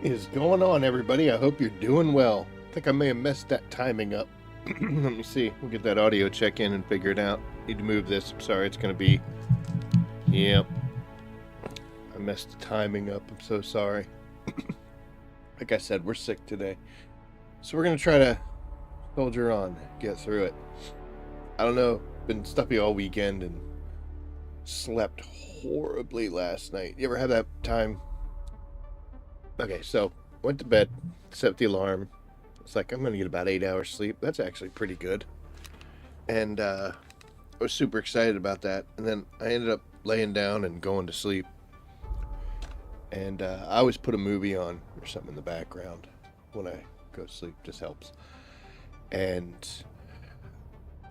Is going on, everybody? I hope you're doing well. I think I may have messed that timing up. Let me see. We'll get that audio check in and figure it out. Need to move this. I'm sorry. It's going to be... Yep. I messed the timing up. I'm so sorry. Like I said, we're sick today. So we're going to try to soldier on, get through it. I don't know. Been stuffy all weekend and slept horribly last night. You ever have that time? Okay, so went to bed, set the alarm. It's like I'm going to get about 8 hours sleep. That's actually pretty good. And I was super excited about that. And then I ended up laying down and going to sleep. And I always put a movie on or something in the background when I go to sleep. Just helps. And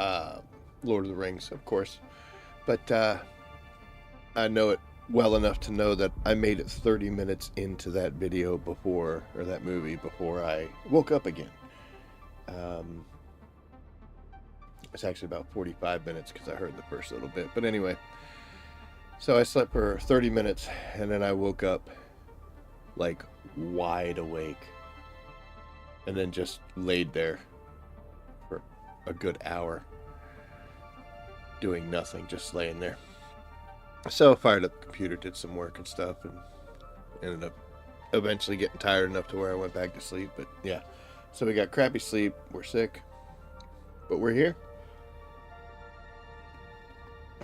Lord of the Rings, of course. But I know it well enough to know that I made it 30 minutes into that video before, or that movie, before I woke up again. It's actually about 45 minutes because I heard the first little bit. But anyway, so I slept for 30 minutes and then I woke up like wide awake and then just laid there for a good hour doing nothing, just laying there. So I fired up the computer, did some work and stuff, and ended up eventually getting tired enough to where I went back to sleep. But yeah, so we got crappy sleep, we're sick, but we're here.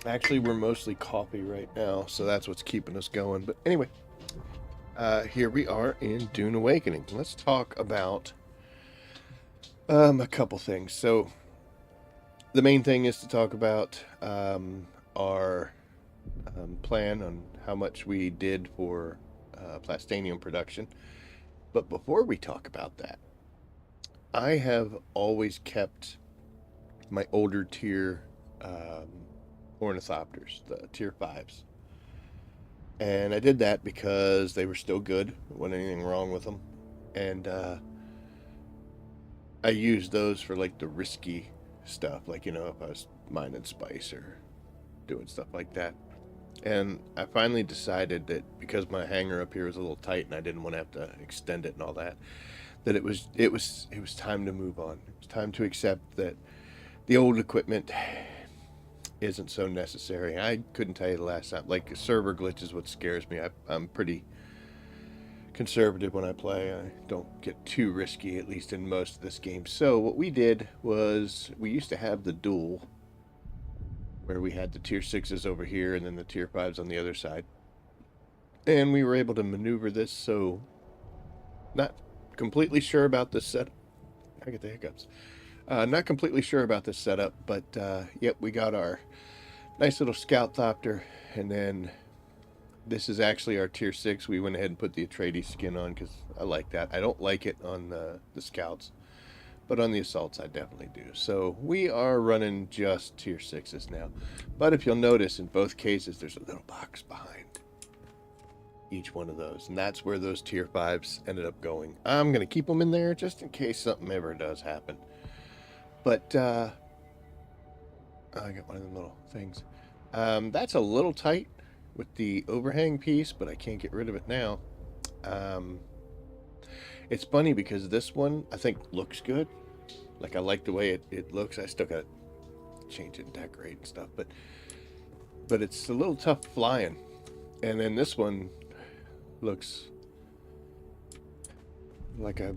Actually, we're mostly coffee right now, so that's what's keeping us going. But anyway, here we are in Dune Awakening. Let's talk about a couple things. So the main thing is to talk about our plan on how much we did for plastanium production. But before we talk about that, I have always kept my older tier ornithopters, the tier 5s. And I did that because they were still good. There wasn't anything wrong with them. And I used those for like the risky stuff, like, you know, if I was mining spice or doing stuff like that. And I finally decided that because my hanger up here was a little tight and I didn't want to have to extend it and all that, that it was time to move on. It was time to accept that the old equipment isn't so necessary. I couldn't tell you the last time. Like, server glitch is what scares me. I'm pretty conservative when I play. I don't get too risky, at least in most of this game. So what we did was we used to have the duel, where we had the tier 6s over here and then the tier 5s on the other side. And we were able to maneuver this, so not completely sure about this setup. I get the hiccups. Not completely sure about this setup, but yep, we got our nice little scout thopter, and then this is actually our tier 6. We went ahead and put the Atreides skin on because I like that. I don't like it on the scouts, but on the assaults I definitely do. So we are running just tier 6s now. But if you'll notice, in both cases there's a little box behind each one of those, and that's where those tier 5s ended up going. I'm going to keep them in there just in case something ever does happen. But I got one of them little things. That's a little tight with the overhang piece, but I can't get rid of it now. It's funny because this one I think looks good. Like, I like the way it looks. I still got to change it and decorate and stuff, but it's a little tough flying. And then this one looks like a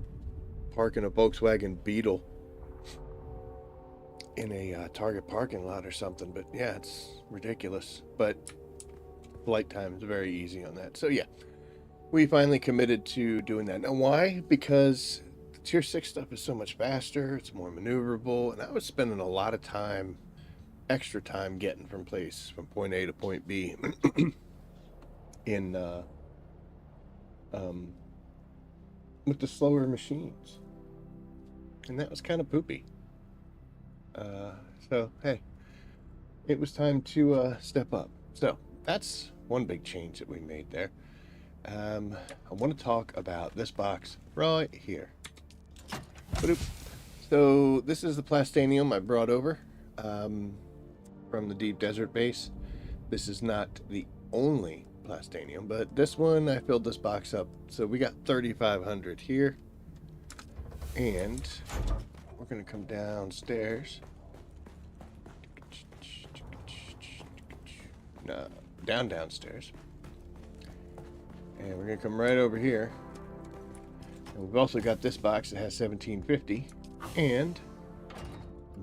parking a Volkswagen Beetle in a Target parking lot or something. But yeah, it's ridiculous. But flight time is very easy on that. So yeah, we finally committed to doing that. Now why? Because the tier 6 stuff is so much faster, it's more maneuverable, and I was spending a lot of time, extra time, getting from point A to point B in with the slower machines, and that was kind of poopy. So hey, it was time to step up. So that's one big change that we made there. I want to talk about this box right here. So this is the plastanium I brought over from the Deep Desert base. This is not the only plastanium, but this one I filled this box up, so we got 3,500 here, and we're gonna come downstairs. No, downstairs, and we're gonna come right over here, and we've also got this box that has 1,750, and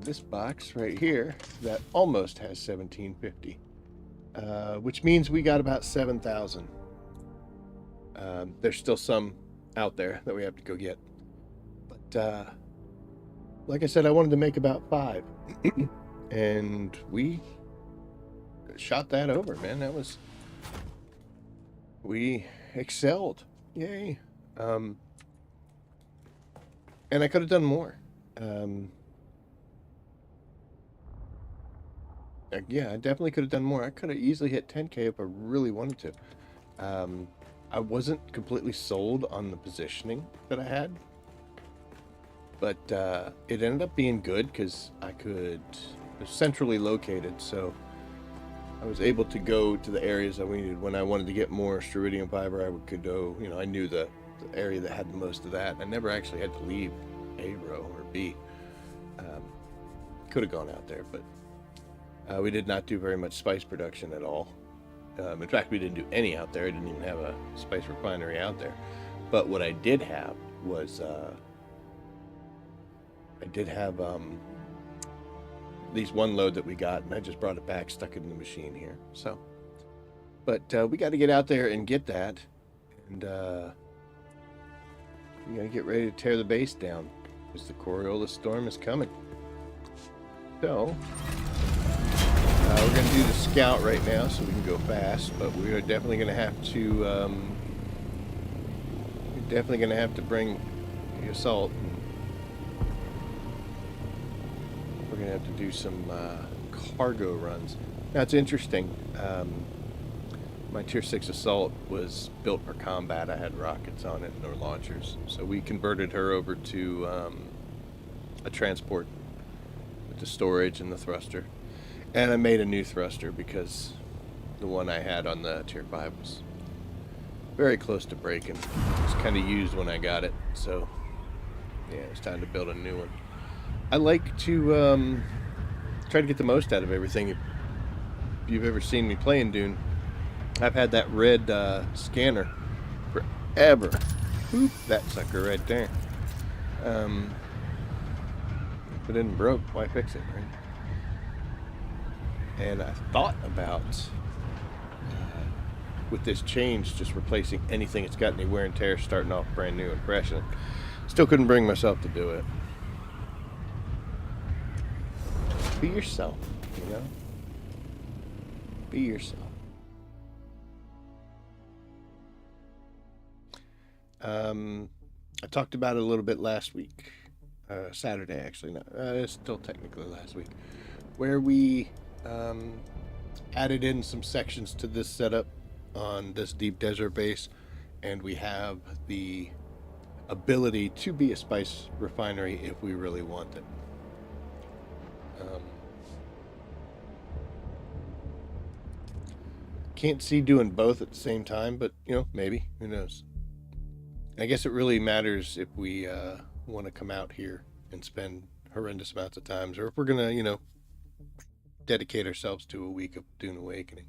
this box right here that almost has 1,750. Which means we got about 7,000. There's still some out there that we have to go get. But like I said, I wanted to make about 5. And we shot that over, man. We excelled. Yay. And I could have done more. Yeah, I definitely could have done more. I could have easily hit 10K if I really wanted to. I wasn't completely sold on the positioning that I had, but it ended up being good because it was centrally located, so I was able to go to the areas I needed. When I wanted to get more stridium fiber, I could go, I knew the area that had the most of that. I never actually had to leave A row or B. Could have gone out there, but we did not do very much spice production at all. In fact, we didn't do any out there. I didn't even have a spice refinery out there. But what I did have was, these one load that we got, and I just brought it back, stuck it in the machine here. So, but we got to get out there and get that, and we got to get ready to tear the base down because the Coriolis storm is coming. So. We're going to do the scout right now so we can go fast, but we are definitely going to have to bring the assault. We're going to have to do some cargo runs. Now it's interesting, my tier 6 assault was built for combat. I had rockets on it, no launchers, so we converted her over to a transport with the storage and the thruster. And I made a new thruster because the one I had on the tier 5 was very close to breaking. It was kind of used when I got it, so yeah, it was time to build a new one. I like to try to get the most out of everything. If you've ever seen me play in Dune, I've had that red scanner forever. Oop, that sucker right there. If it isn't broke, why fix it, right? And I thought about, with this change, just replacing anything that's got any wear and tear, starting off brand new and fresh, and still couldn't bring myself to do it. Be yourself, Be yourself. I talked about it a little bit last week, Saturday actually, no, it's still technically last week, where we added in some sections to this setup on this deep desert base, and we have the ability to be a spice refinery if we really want it. Can't see doing both at the same time, but maybe, who knows. I guess it really matters if we want to come out here and spend horrendous amounts of times, or if we're gonna dedicate ourselves to a week of Dune Awakening.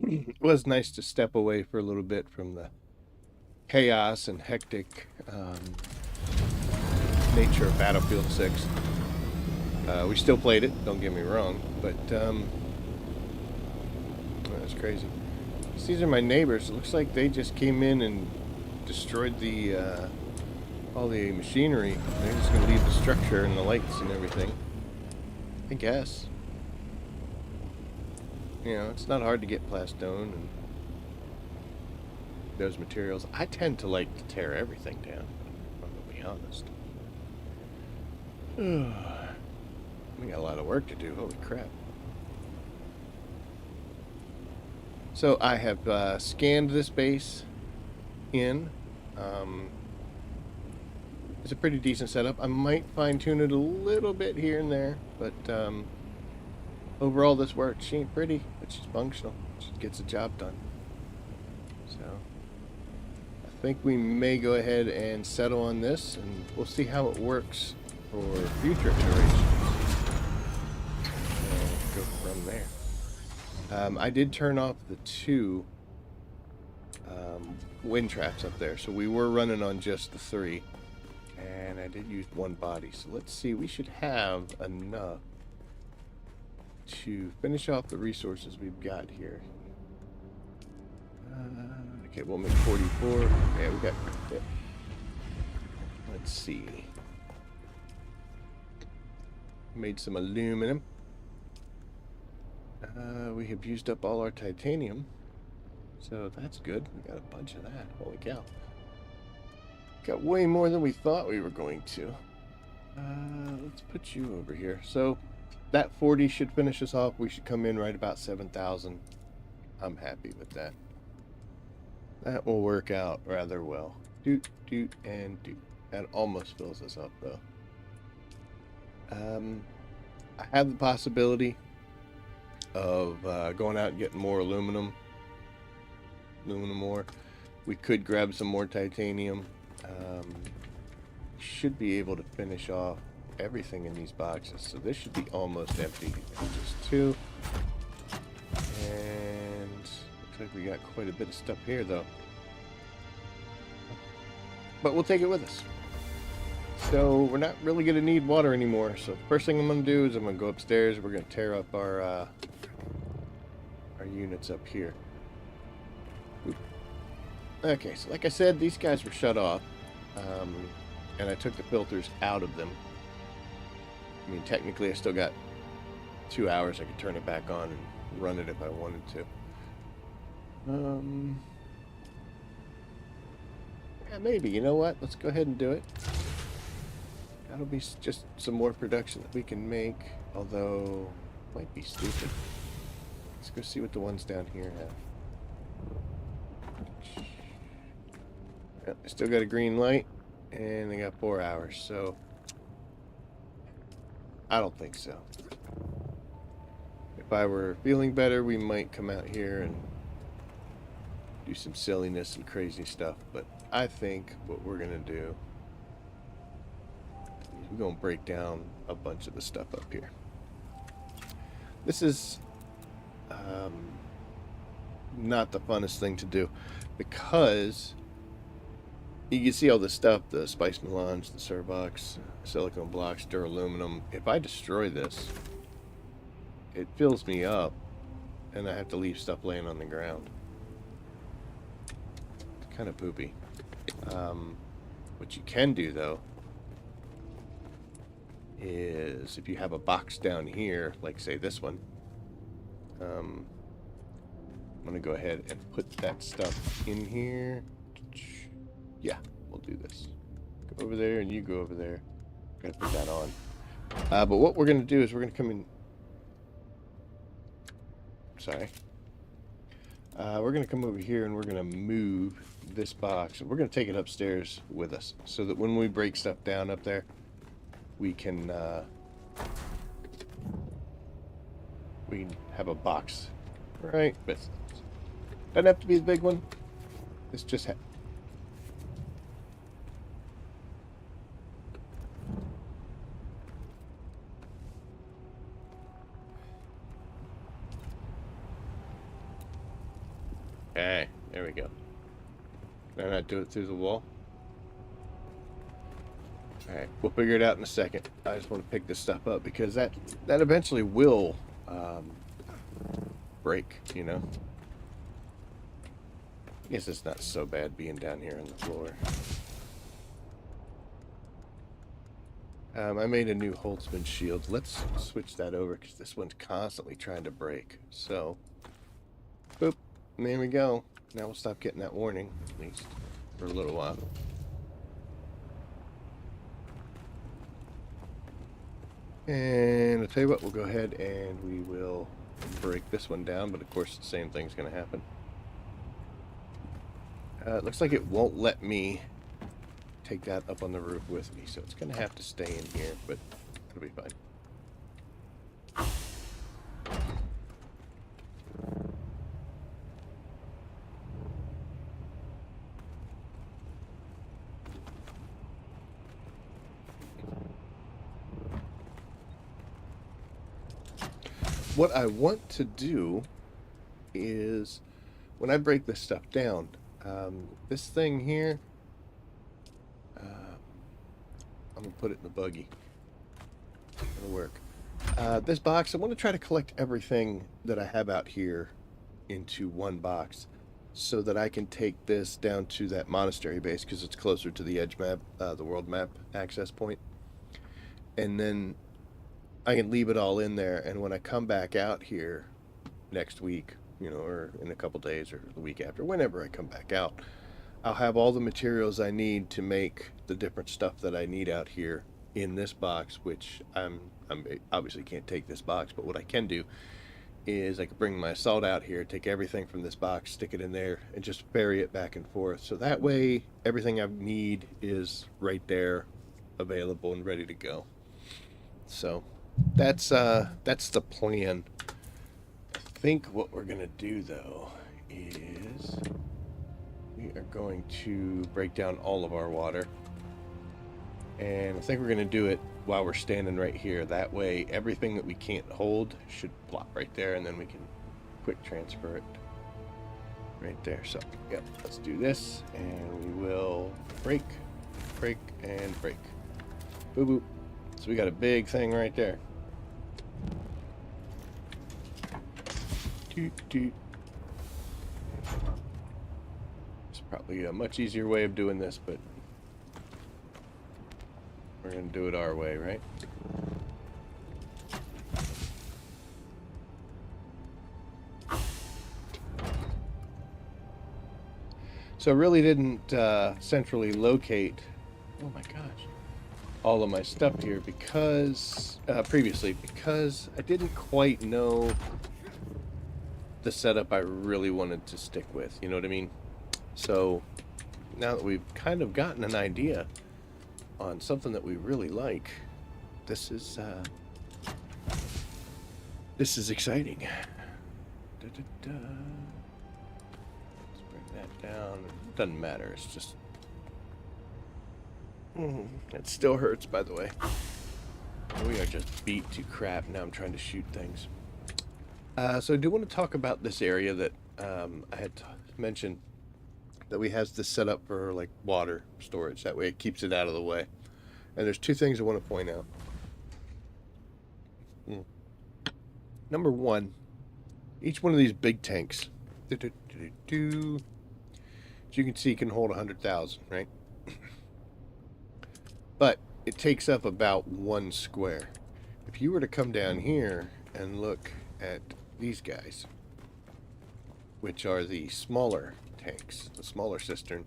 It was nice to step away for a little bit from the chaos and hectic nature of Battlefield 6. We still played it, don't get me wrong, but that's crazy. These are my neighbors. It looks like they just came in and destroyed the all the machinery. They're just gonna leave the structure and the lights and everything, I guess. It's not hard to get plastone and those materials. I tend to like to tear everything down, if I'm gonna be honest. We got a lot of work to do, holy crap. So I have scanned this base in. It's a pretty decent setup. I might fine-tune it a little bit here and there, but overall this works. She ain't pretty, but she's functional. She gets the job done. So I think we may go ahead and settle on this, and we'll see how it works for future iterations. And go from there. I did turn off the 2 wind traps up there, so we were running on just the 3. And I did use 1 body, so let's see. We should have enough to finish off the resources we've got here. Okay, we'll make 44. Yeah, we got it. Let's see. Made some aluminum. We have used up all our titanium, so that's good. We got a bunch of that. Holy cow. Got way more than we thought we were going to. Let's put you over here. So that 40 should finish us off. We should come in right about 7,000. I'm happy with that. That will work out rather well. Doot, doot, and doot. That almost fills us up, though. I have the possibility of going out and getting more aluminum ore. We could grab some more titanium. Should be able to finish off everything in these boxes, so this should be almost empty. Just 2, and looks like we got quite a bit of stuff here, though, but we'll take it with us. So we're not really gonna need water anymore, so first thing I'm gonna do is I'm gonna go upstairs. We're gonna tear up our units up here. Oop. Okay, so like I said, these guys were shut off. And I took the filters out of them. I mean, technically I still got 2 hours. I could turn it back on and run it if I wanted to. Yeah, maybe. You know what? Let's go ahead and do it. That'll be just some more production that we can make. Although, might be stupid. Let's go see what the ones down here have. Yep, I still got a green light. And they got 4 hours, so I don't think so. If I were feeling better, we might come out here and do some silliness and crazy stuff. But I think what we're going to do is we're going to break down a bunch of the stuff up here. This is not the funnest thing to do because you can see all this stuff, the spice melange, the Cerbox, silicone blocks, duraluminum. If I destroy this, it fills me up, and I have to leave stuff laying on the ground. It's kind of poopy. What you can do, though, is if you have a box down here, like, say, this one, I'm going to go ahead and put that stuff in here. Yeah, we'll do this. Go over there, and you go over there. Gotta put that on. But what we're gonna do is we're gonna come in. Sorry. We're gonna come over here, and we're gonna move this box, and we're gonna take it upstairs with us, so that when we break stuff down up there, we can have a box, right? But doesn't have to be the big one. It's just. Okay, there we go. Can I not do it through the wall? Alright, we'll figure it out in a second. I just want to pick this stuff up because that eventually will break, you know? I guess it's not so bad being down here on the floor. I made a new Holtzman shield. Let's switch that over because this one's constantly trying to break. So, boop. And there we go. Now we'll stop getting that warning, at least for a little while. And I'll tell you what, we'll go ahead and we will break this one down, but of course the same thing's going to happen. It looks like it won't let me take that up on the roof with me, so it's going to have to stay in here, but it'll be fine. what I want to do is when I break this stuff down, this thing here, uh, I'm gonna put it in the buggy. It'll work. This box, I want to try to collect everything that I have out here into one box so that I can take this down to that monastery base because it's closer to the edge map, the world map access point. And then I can leave it all in there. And when I come back out here next week, or in a couple days or the week after, whenever I come back out, I'll have all the materials I need to make the different stuff that I need out here in this box, which I'm obviously can't take this box, but what I can do is I can bring my assault out here, take everything from this box, stick it in there, and just ferry it back and forth. So that way, everything I need is right there, available and ready to go. So that's the plan. I think what we're gonna do though is we are going to break down all of our water, and I think we're gonna do it while we're standing right here. That way everything that we can't hold should plop right there, and then we can quick transfer it right there. So yep, let's do this, and we will break, and break. Boo boo. So we got a big thing right there. Doot doot. It's probably a much easier way of doing this, but we're gonna do it our way, right? So I really didn't centrally locate, oh my gosh, all of my stuff here because previously, because I didn't quite know the setup I really wanted to stick with, you know what I mean? So now that we've kind of gotten an idea on something that we really like, this is exciting. Da, da, da. Let's bring that down. It doesn't matter. It's just it still hurts, by the way. We are just beat to crap. Now I'm trying to shoot things. So I do want to talk about this area that I had mentioned that we has this set up for like water storage. That way it keeps it out of the way. And there's two things I want to point out. Number one, each one of these big tanks, as you can see, can hold 100,000, right? But it takes up about 1 square. If you were to come down here and look at these guys, which are the smaller tanks, the smaller cistern.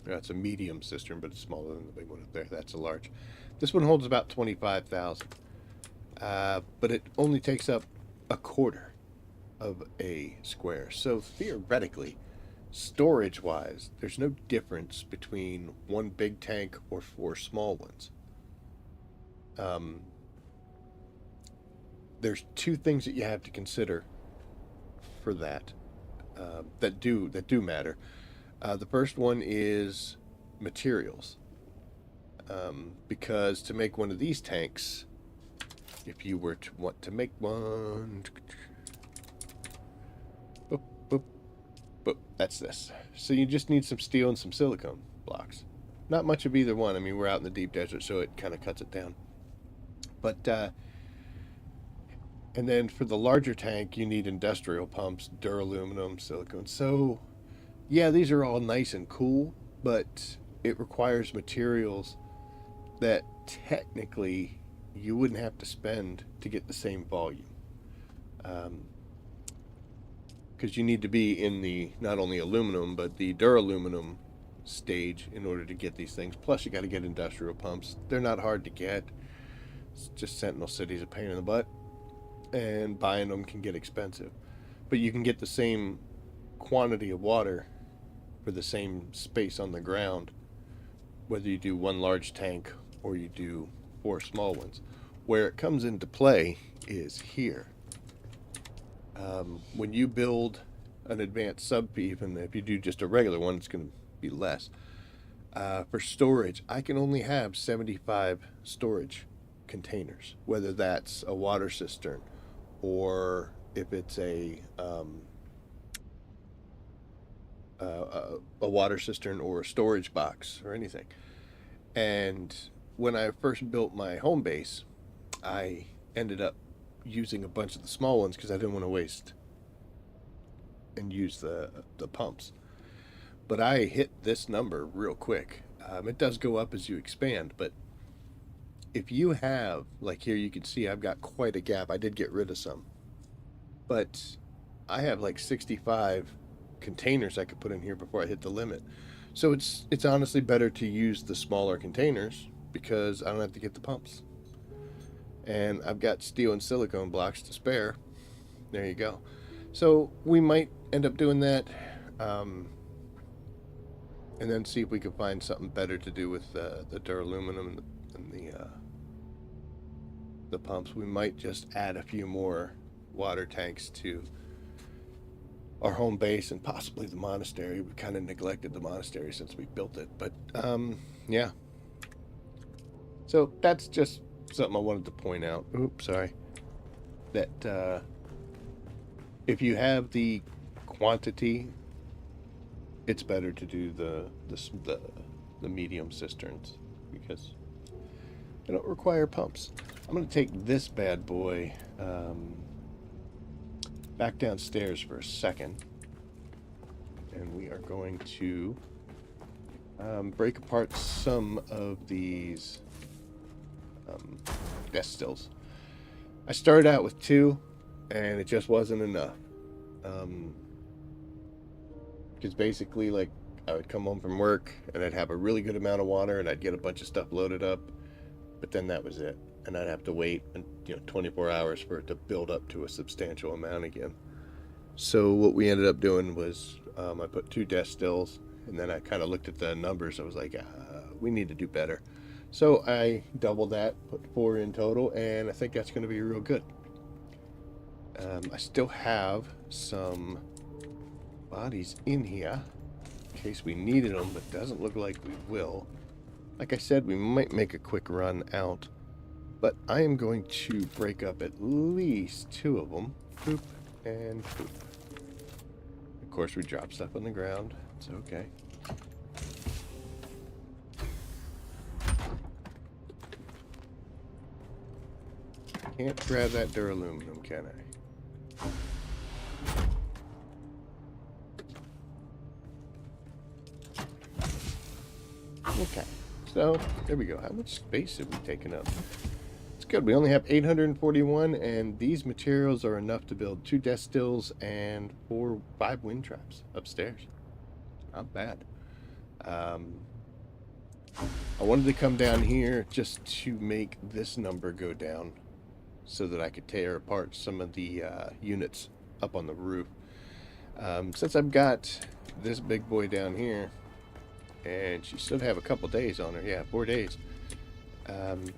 That's a medium cistern, but it's smaller than the big one up there. That's a large. This one holds about 25,000, but it only takes up a quarter of a square. So theoretically, storage-wise, there's no difference between one big tank or 4 small ones. There's 2 things that you have to consider for that, that do matter. The first one is materials, because to make one of these tanks, if you were to want to make one, boop, boop, boop, that's this. So you just need some steel and some silicone blocks. Not much of either one. I mean, we're out in the deep desert, so it kind of cuts it down. But and then for the larger tank, you need industrial pumps, duraluminum, silicone. So yeah, these are all nice and cool, but it requires materials that technically you wouldn't have to spend to get the same volume. Because you need to be in the not only aluminum, but the duraluminum stage in order to get these things. Plus, you got to get industrial pumps. They're not hard to get. It's just Sentinel City's a pain in the butt, and buying them can get expensive. But you can get the same quantity of water for the same space on the ground, whether you do 1 large tank or you do 4 small ones. Where it comes into play is here. When you build an advanced sub, even if you do just a regular one, it's going to be less. For storage, I can only have 75 storage containers, whether that's a water cistern or if it's a water cistern or a storage box or anything. And when I first built my home base, I ended up using a bunch of the small ones because I didn't want to waste and use the pumps. But I hit this number real quick. It does go up as you expand, but if you have, like here, you can see I've got quite a gap. I did get rid of some, but I have like 65 containers I could put in here before I hit the limit. So it's honestly better to use the smaller containers because I don't have to get the pumps. And I've got steel and silicone blocks to spare. There you go. So we might end up doing that, and then see if we can find something better to do with the duraluminum and the pumps. We might just add a few more water tanks to our home base and possibly the monastery. We kind of neglected the monastery since we built it, but yeah. So that's just something I wanted to point out. Oops, sorry. That if you have the quantity, it's better to do the medium cisterns because they don't require pumps. I'm going to take this bad boy back downstairs for a second, and we are going to break apart some of these desk stills. I started out with 2, and it just wasn't enough. Because basically, like, I would come home from work and I'd have a really good amount of water and I'd get a bunch of stuff loaded up, but then that was it. And I'd have to wait, 24 hours for it to build up to a substantial amount again. So what we ended up doing was I put 2 desk stills, and then I kind of looked at the numbers. I was like, we need to do better. So I doubled that, put 4 in total, and I think that's going to be real good. I still have some bodies in here in case we needed them, but doesn't look like we will. Like I said, we might make a quick run out, but I am going to break up at least 2 of them. Poop and poop. Of course, we drop stuff on the ground. It's okay. Can't grab that duraluminum, can I? Okay, so there we go. How much space have we taken up? It's good. We only have 841, and these materials are enough to build 2 desk stills and 5 wind traps upstairs. Not bad. I wanted to come down here just to make this number go down so that I could tear apart some of the units up on the roof. Since I've got this big boy down here, and she should have a couple days on her. Yeah, 4 days.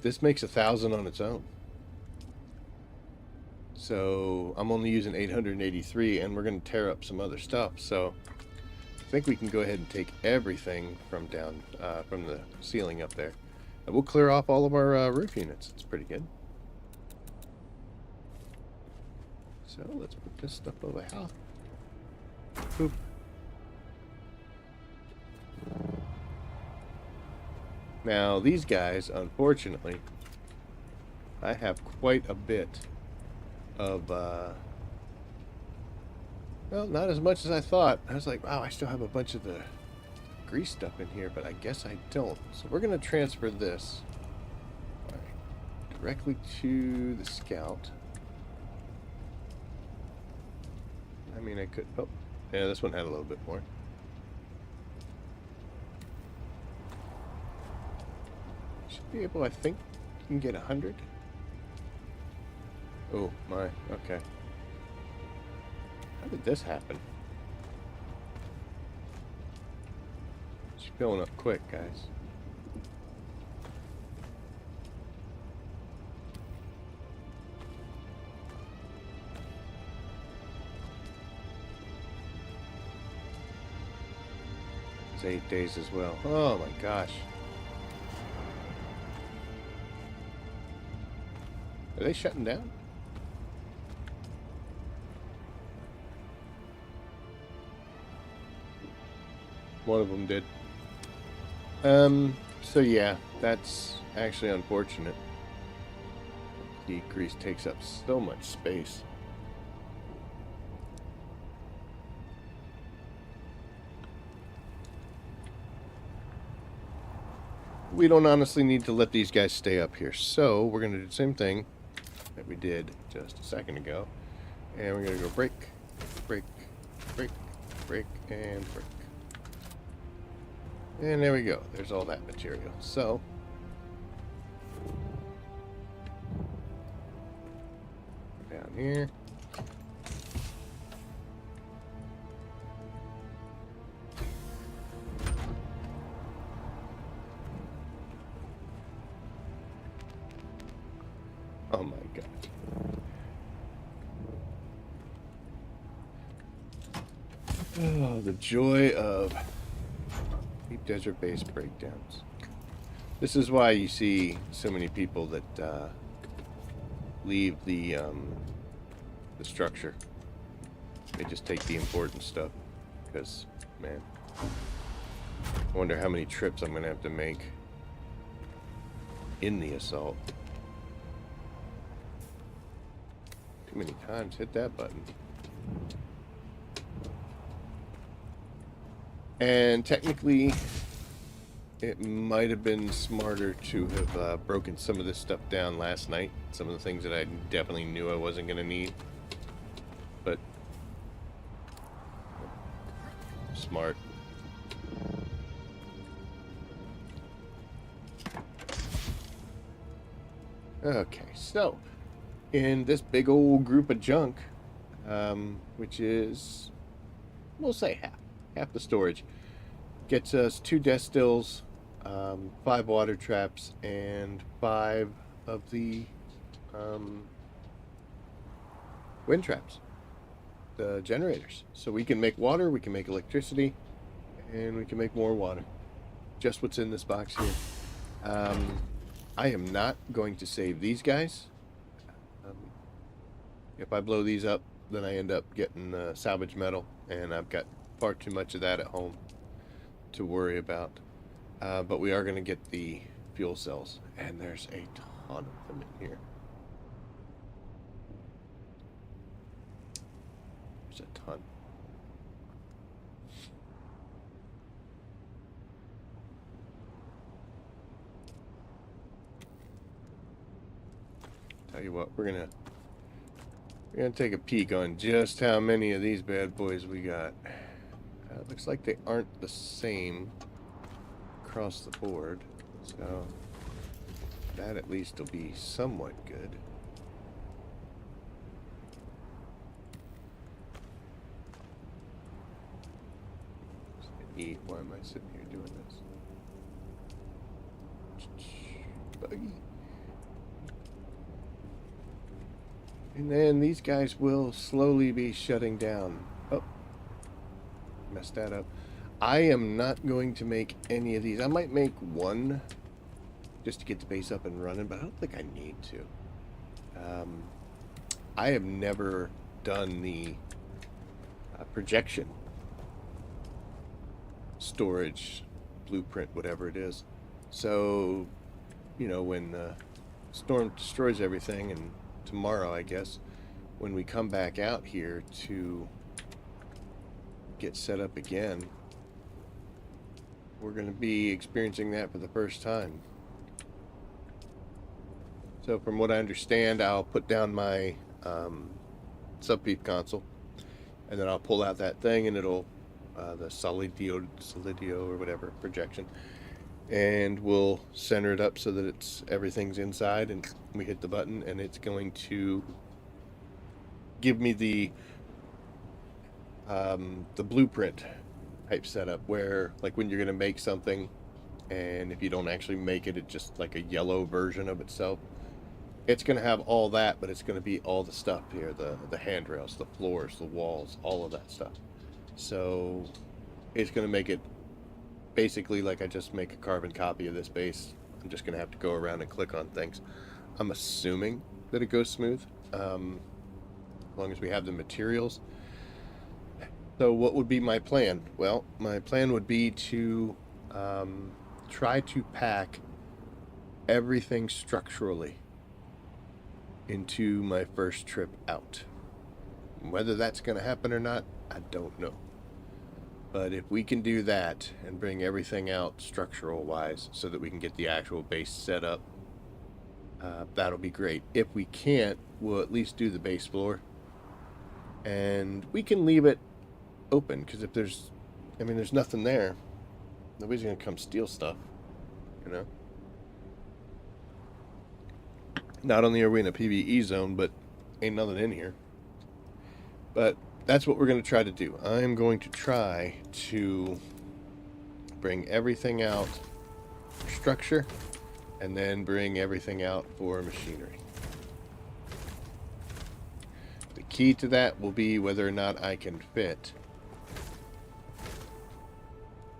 This makes 1,000 on its own. So I'm only using 883, and we're going to tear up some other stuff. So I think we can go ahead and take everything from down from the ceiling up there. And we'll clear off all of our roof units. It's pretty good. So let's put this stuff over here. Boop. Now, these guys, unfortunately, I have quite a bit of, well, not as much as I thought. I was like, wow, I still have a bunch of the grease stuff in here, but I guess I don't. So we're going to transfer this directly to the Scout. I mean, I could, oh, yeah, this one had a little bit more. Be able, I think, you can get 100. Oh my, okay. How did this happen? She's filling up quick, guys. It's 8 days as well. Oh my gosh. Are they shutting down? One of them did. So yeah, that's actually unfortunate. The grease takes up so much space. We don't honestly need to let these guys stay up here, so we're going to do the same thing that we did just a second ago. And we're going to go break, break, break, break, and break. And there we go. There's all that material. So, down here. Oh my god. Oh, the joy of deep desert base breakdowns. This is why you see so many people that leave the structure. They just take the important stuff because, man, I wonder how many trips I'm gonna have to make in the assault. Too many times. Hit that button. And technically, it might have been smarter to have broken some of this stuff down last night. Some of the things that I definitely knew I wasn't going to need. But, smart. Okay, so, in this big old group of junk, which is, we'll say half the storage, gets us 2 death stills, 5 water traps, and 5 of the wind traps, the generators. So we can make water, we can make electricity, and we can make more water. Just what's in this box here. I am not going to save these guys. If I blow these up, then I end up getting salvage metal, and I've got far too much of that at home to worry about. But we are going to get the fuel cells, and there's a ton of them in here. There's a ton. Tell you what, we're gonna take a peek on just how many of these bad boys we got. Looks like they aren't the same across the board, so that at least will be somewhat good. Eat. Why am I sitting here doing this? Buggy. And then these guys will slowly be shutting down. Oh, messed that up. I am not going to make any of these. I might make one just to get the base up and running, but I don't think I need to. I have never done the projection storage blueprint, whatever it is. So, you know, when the storm destroys everything, and tomorrow, I guess, when we come back out here to get set up again, we're going to be experiencing that for the first time. So from what I understand, I'll put down my sub-peep console, and then I'll pull out that thing, and it'll the solidio or whatever projection, and we'll center it up so that it's everything's inside, and we hit the button, and it's going to give me the blueprint type setup, where like when you're going to make something, and if you don't actually make it, it's just like a yellow version of itself. It's going to have all that, but it's going to be all the stuff here, the handrails, the floors, the walls, all of that stuff. So it's going to make it basically like I just make a carbon copy of this base. I'm just going to have to go around and click on things. I'm assuming that it goes smooth, as long as we have the materials. So, what would be my plan? Well, my plan would be to um, try to pack everything structurally into my first trip out. Whether that's going to happen or not, I don't know. But if we can do that and bring everything out structural wise so that we can get the actual base set up, that'll be great. If we can't, we'll at least do the base floor. And we can leave it open because if there's, I mean, there's nothing there, nobody's going to come steal stuff, you know? Not only are we in a PvE zone, but ain't nothing in here. But that's what we're going to try to do. I'm going to try to bring everything out for structure and then bring everything out for machinery. The key to that will be whether or not I can fit.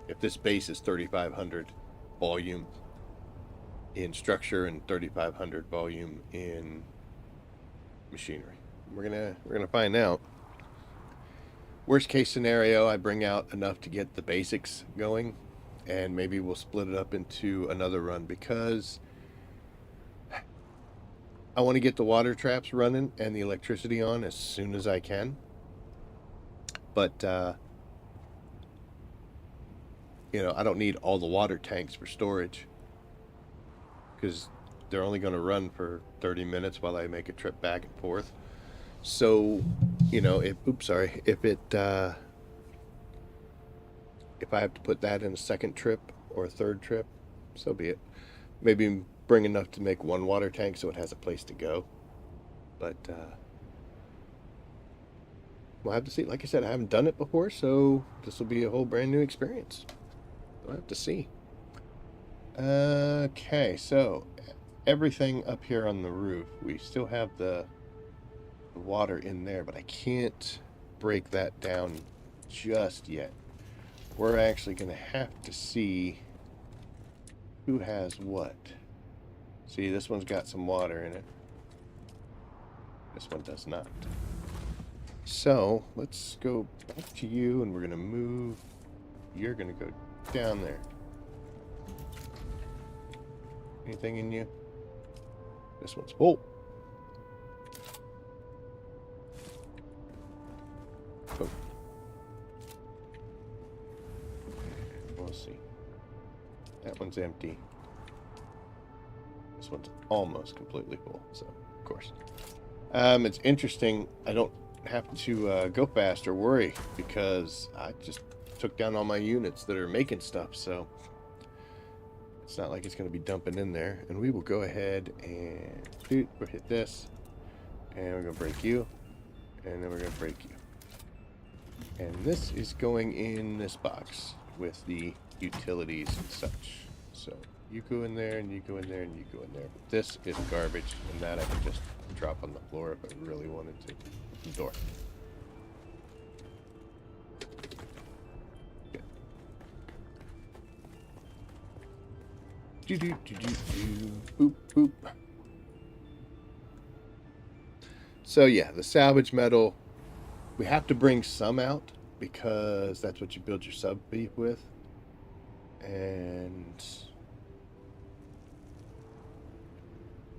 If this base is 3,500 volume in structure and 3,500 volume in machinery, we're gonna find out. Worst case scenario, I bring out enough to get the basics going, and maybe we'll split it up into another run because I want to get the water traps running and the electricity on as soon as I can. But I don't need all the water tanks for storage because they're only going to run for 30 minutes while I make a trip back and forth. So, if I have to put that in a second trip or a third trip, so be it. Maybe bring enough to make one water tank so it has a place to go. But we'll have to see. Like I said, I haven't done it before, so this will be a whole brand new experience. We'll have to see. Okay, so everything up here on the roof, we still have the water in there, but I can't break that down just yet. We're actually going to have to see who has what. See, this one's got some water in it. This one does not. So, let's go back to you, and we're going to move. You're going to go down there. Anything in you? This one's full. Oh. We'll see. That one's empty. This one's almost completely full, so of course. It's interesting. I don't have to go fast or worry because I just took down all my units that are making stuff, so it's not like it's going to be dumping in there. And we will go ahead and we'll hit this, and we're going to break you, and then we're going to break you. And this is going in this box with the utilities and such. So you go in there, and you go in there, and you go in there. But this is garbage, and that I can just drop on the floor if I really wanted to. The door. Good. Boop, boop. So yeah, the salvage metal, we have to bring some out because that's what you build your sub beef with. And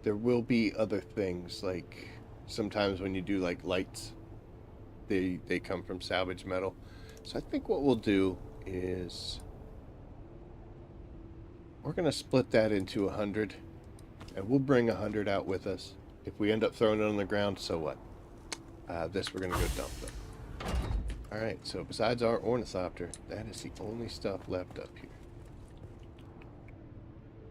there will be other things, like sometimes when you do like lights, they come from salvage metal. So I think what we'll do is we're going to split that into 100, and we'll bring 100 out with us. If we end up throwing it on the ground, so what? This we're going to go dump them. Alright, so besides our ornithopter, that is the only stuff left up here.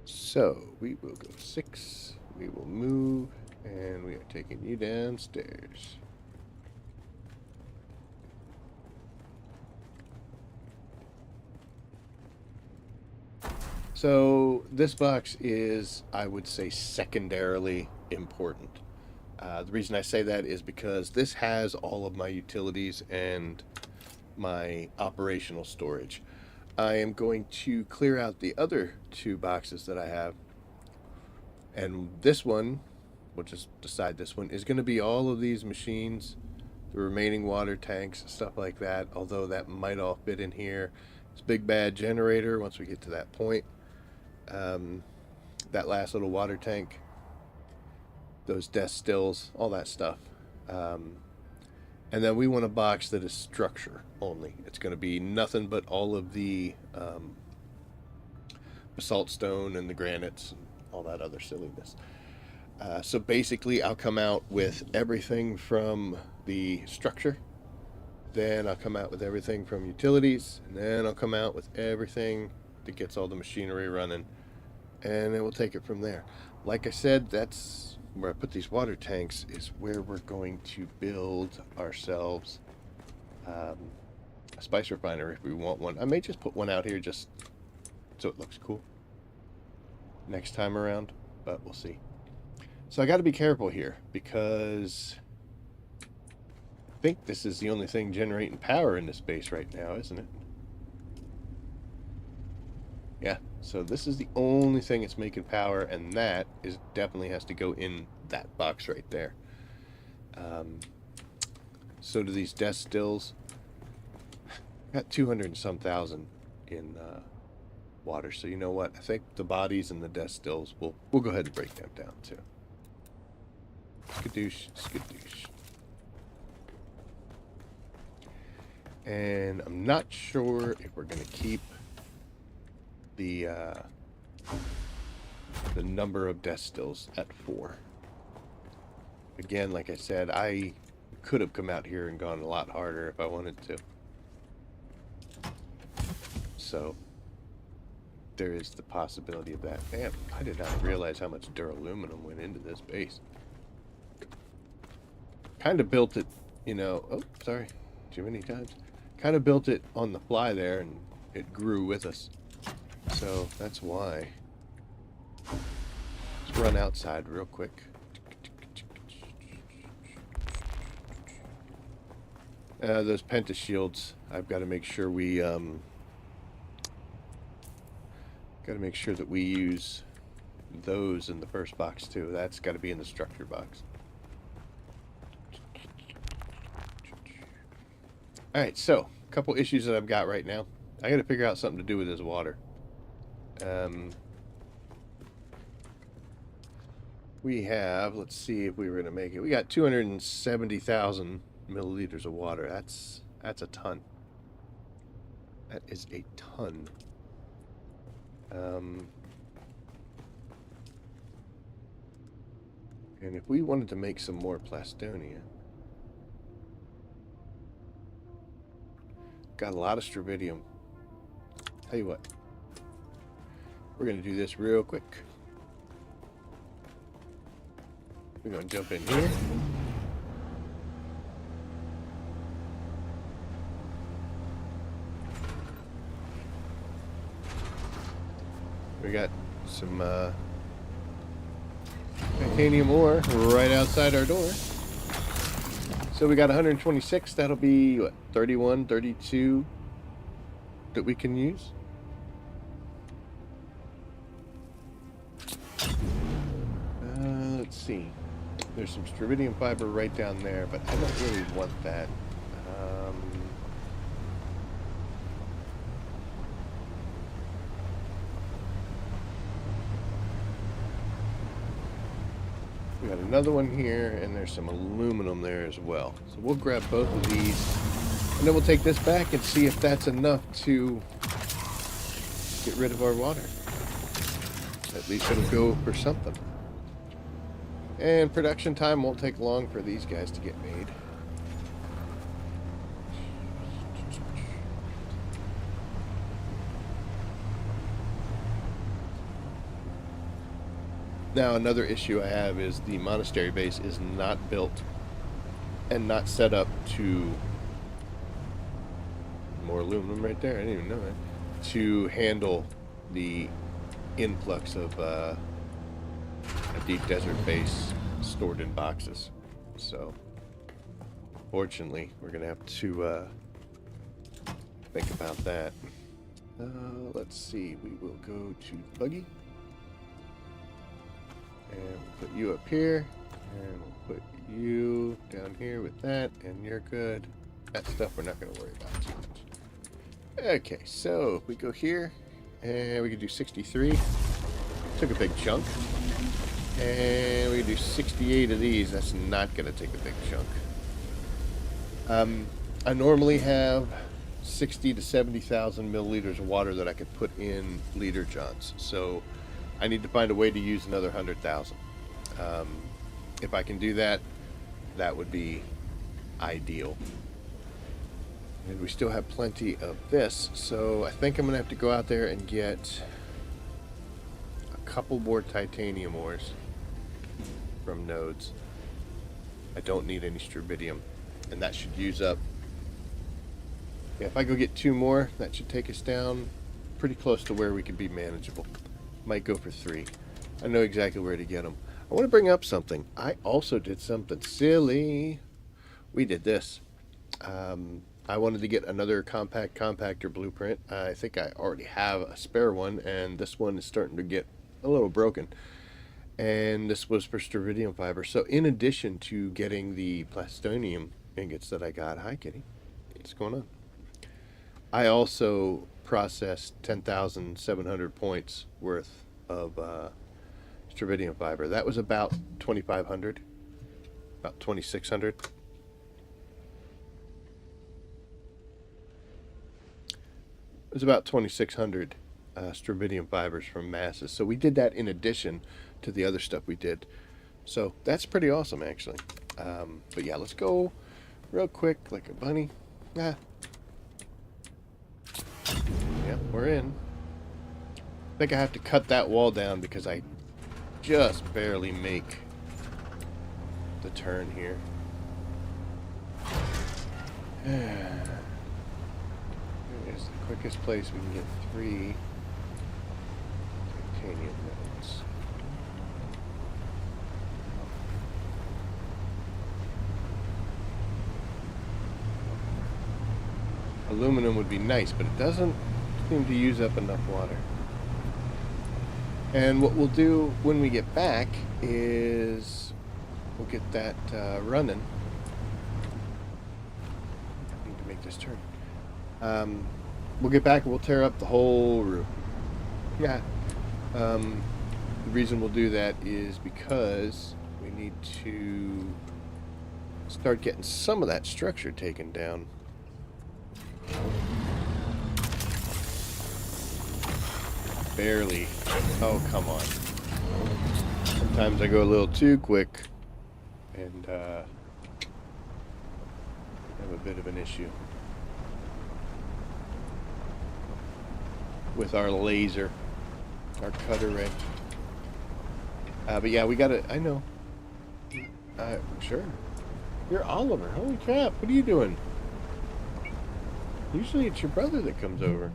So we will go 6. We will move, and we are taking you downstairs. So this box is, I would say, secondarily important. The reason I say that is because this has all of my utilities and my operational storage. I am going to clear out the other 2 boxes that I have. And this one, we'll just decide this one, is going to be all of these machines the remaining water tanks and stuff like that, although that might all fit in here. This big bad generator, once we get to that point. That last little water tank, those desk stills, all that stuff. And then we want a box that is structure only. It's going to be nothing but all of the basalt stone and the granites and all that other silliness. So basically, I'll come out with everything from the structure, then I'll come out with everything from utilities, and then I'll come out with everything that gets all the machinery running, and then we'll take it from there. Like I said, that's where I put these water tanks, is where we're going to build ourselves a spice refiner if we want one. I may just put one out here just so it looks cool next time around, but we'll see. So I got to be careful here, because I think this is the only thing generating power in this base right now, isn't it? Yeah, so this is the only thing that's making power, and that is definitely has to go in that box right there. So do these desk stills. Got 200 and some thousand in water, so you know what? I think the bodies and the desk stills, we'll go ahead and break them down too. Skadoosh, skadoosh. And I'm not sure if we're going to keep the number of desk stills at 4. Again, like I said, I could have come out here and gone a lot harder if I wanted to. So there is the possibility of that. Damn, I did not realize how much duraluminum went into this base. Kind of built it, you know, oh, sorry, too many times. Kind of built it on the fly there, and it grew with us. So that's why. Let's run outside real quick. Those penta shields, I've got to make sure we got to make sure that we use those in the first box too. That's got to be in the structure box. Alright, so a couple issues that I've got right now. I got to figure out something to do with this water. We have, let's see if we were going to make it. We got 270,000 milliliters of water. That's a ton. That is a ton. And if we wanted to make some more plastonia, got a lot of stravidium. Tell you what, we're going to do this real quick. We're going to jump in here. We got some titanium ore right outside our door. So we got 126. That'll be, what, 31, 32 that we can use. Let's see. There's some stravidium fiber right down there, but I don't really want that. We got another one here, and there's some aluminum there as well. So we'll grab both of these, and then we'll take this back and see if that's enough to get rid of our water. At least it'll go for something. And production time won't take long for these guys to get made. Now, another issue I have is the monastery base is not built and not set up to... More aluminum right there, I didn't even know that. To handle the influx of a deep desert base stored in boxes. So, fortunately, we're going to have to think about that. Let's see, we will go to buggy. And we'll put you up here, and we'll put you down here with that, and you're good. That stuff we're not going to worry about too much. Okay, so we go here, and we can do 63. Took a big chunk. And we can do 68 of these. That's not going to take a big chunk. I normally have 60 to 70,000 milliliters of water that I could put in liter johns. So I need to find a way to use another 100,000. If I can do that, that would be ideal. And we still have plenty of this, so I think I'm going to have to go out there and get a couple more titanium ores from nodes. I don't need any strontium, and that should use up. Yeah, if I go get 2 more, that should take us down pretty close to where we can be manageable. Might go for 3. I know exactly where to get them. I want to bring up something. I also did something silly. We did this. I wanted to get another compact compactor blueprint. I think I already have a spare one, and this one is starting to get a little broken. And this was for strontium fiber. So in addition to getting the plutonium ingots that I got, hi Kitty, what's going on? I also processed 10,700 points worth of strontium fiber. That was about 2,500, about 2,600. It was about 2,600 strontium fibers from masses. So we did that in addition to the other stuff we did. So that's pretty awesome, actually. But yeah, let's go real quick, like a bunny. Ah. Yep, we're in. I think I have to cut that wall down because I just barely make the turn here. It's the quickest place we can get 3 titanium nodes. Aluminum would be nice, but it doesn't seem to use up enough water. And what we'll do when we get back is we'll get that running. I need to make this turn. We'll get back and we'll tear up the whole room. Yeah. The reason we'll do that is because we need to start getting some of that structure taken down. Barely. Oh, come on. Sometimes I go a little too quick and have a bit of an issue with our laser, our cutter ray. But yeah, we gotta, I know. Sure. You're Oliver. Holy crap, what are you doing? Usually it's your brother that comes over.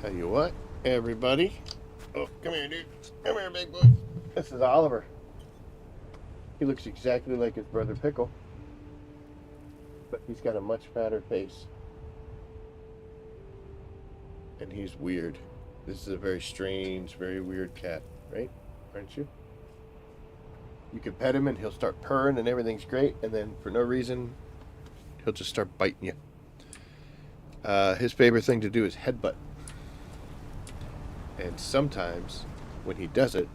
Tell you what, everybody. Oh, come here, dude. Come here, big boy. This is Oliver. He looks exactly like his brother Pickle, but he's got a much fatter face. And he's weird. This is a very strange, very weird cat, right? Aren't you? You can pet him and he'll start purring and everything's great, and then for no reason, he'll just start biting you. His favorite thing to do is headbutt. And sometimes, when he does it,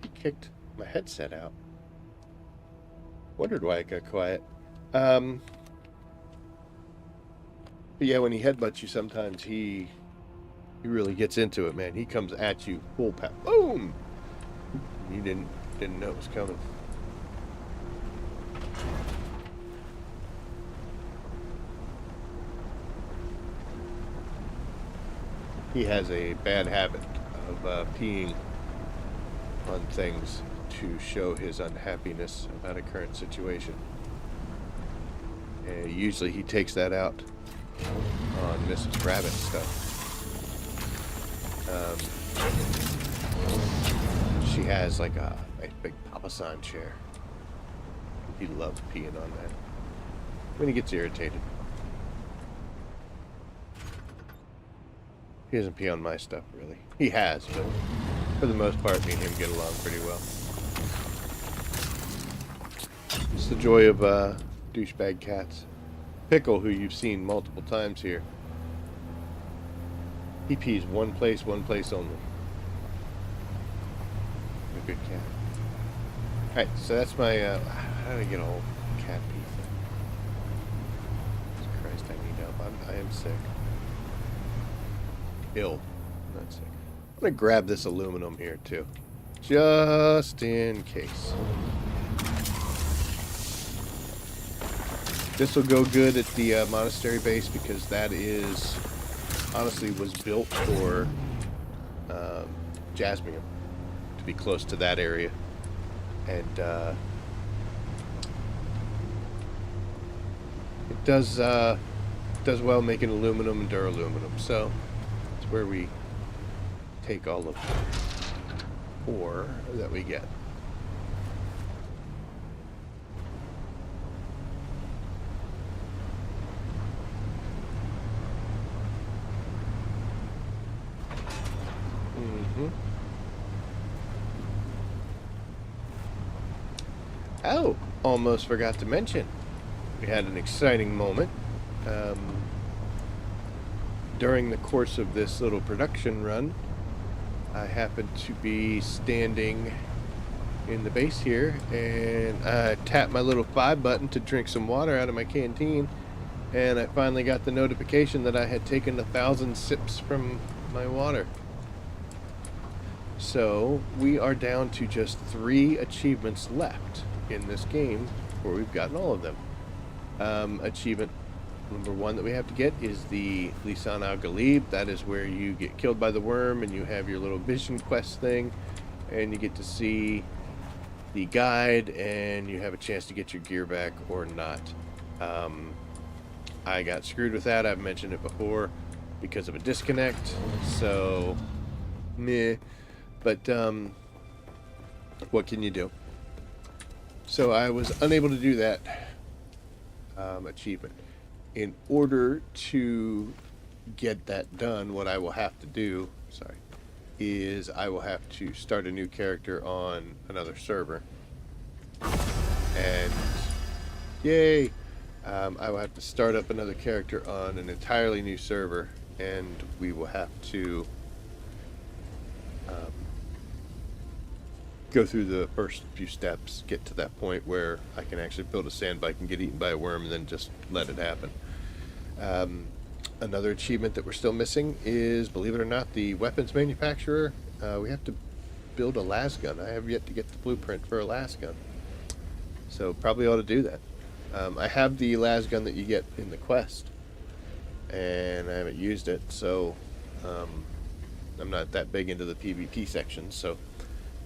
he kicked my headset out. Wondered why it got quiet. But yeah, when he headbutts you, sometimes he really gets into it, man. He comes at you full power. Boom! You didn't know it was coming. He has a bad habit of peeing on things to show his unhappiness about a current situation. And usually he takes that out on Mrs. Rabbit stuff. She has like a big Papasan chair. He loves peeing on that when he gets irritated. He doesn't pee on my stuff, really. He has, but For the most part, me and him get along pretty well. It's the joy of douchebag cats. Pickle, who you've seen multiple times here, he pees one place only. A good cat. Alright, so that's my, how did I get a whole cat pee thing? Jesus Christ, I need help. I am sick. Ill. Not sick. I'm gonna grab this aluminum here, too. Just in case. This will go good at the monastery base because that is, honestly, was built for jasmine, to be close to that area. And it does well making aluminum and duraluminum. So it's where we take all of the ore that we get. Oh, almost forgot to mention, we had an exciting moment during the course of this little production run. I happened to be standing in the base here, and I tapped my little 5 button to drink some water out of my canteen, and I finally got the notification that I had taken 1,000 sips from my water. So we are down to just 3 achievements left in this game before we've gotten all of them. Achievement number 1 that we have to get is the Lisan al Galib. That is where you get killed by the worm and you have your little vision quest thing, and you get to see the guide and you have a chance to get your gear back or not. I got screwed with that. I've mentioned it before because of a disconnect, so meh. But what can you do? So I was unable to do that achievement. In order to get that done, what I will have to do, is I will have to start a new character on another server. And yay! I will have to start up another character on an entirely new server, and we will have to go through the first few steps, get to that point where I can actually build a sand bike and get eaten by a worm and then just let it happen. Another achievement that we're still missing is, believe it or not, the weapons manufacturer. We have to build a las gun. I have yet to get the blueprint for a las gun, so probably ought to do that. I have the las gun that you get in the quest, and I haven't used it, so I'm not that big into the PvP section, so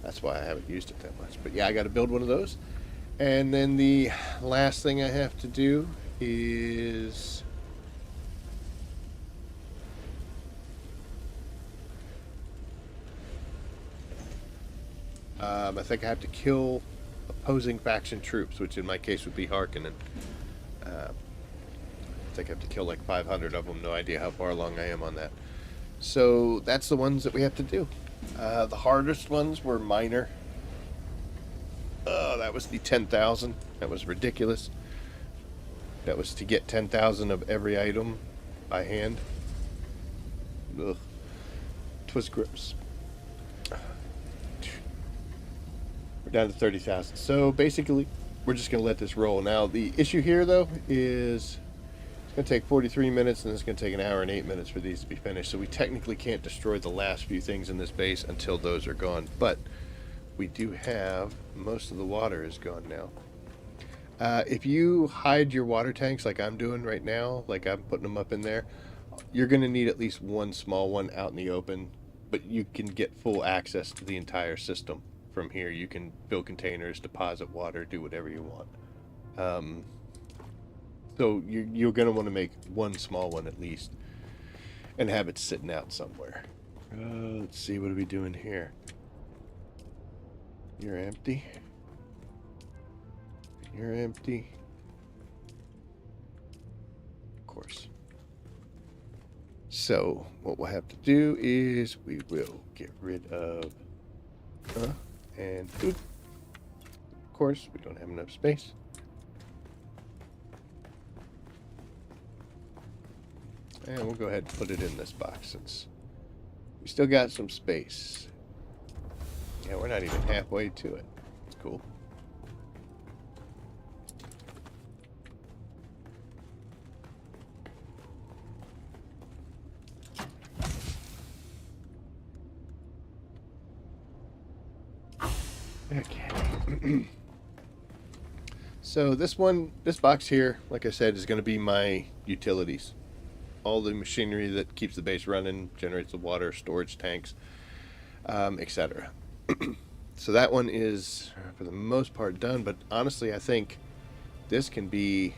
that's why I haven't used it that much. But yeah, I got to build one of those. And then the last thing I have to do is I think I have to kill opposing faction troops, which in my case would be Harkonnen. I think I have to kill like 500 of them. No idea how far along I am on that. So that's the ones that we have to do. The hardest ones were minor. That was the 10,000. That was ridiculous. That was to get 10,000 of every item by hand. Ugh. 'Twas gross. We're down to 30,000. So basically, we're just going to let this roll. Now, the issue here, though, is it's going to take 43 minutes, and it's going to take 1 hour and 8 minutes for these to be finished. So we technically can't destroy the last few things in this base until those are gone. But we do have, most of the water is gone now. If you hide your water tanks like I'm doing right now, like I'm putting them up in there, you're going to need at least one small one out in the open, but you can get full access to the entire system from here. You can build containers, deposit water, do whatever you want. So you're going to want to make one small one at least and have it sitting out somewhere. Let's see, what are we doing here? You're empty. You're empty. Of course. So what we'll have to do is we will get rid of And boop. Of course, we don't have enough space. And we'll go ahead and put it in this box since we still got some space. Yeah, we're not even halfway to it. It's cool. Okay. So this box here, like I said, is going to be my utilities. All the machinery that keeps the base running, generates the water, storage tanks, etc. So that one is, for the most part, done. But honestly, I think this can be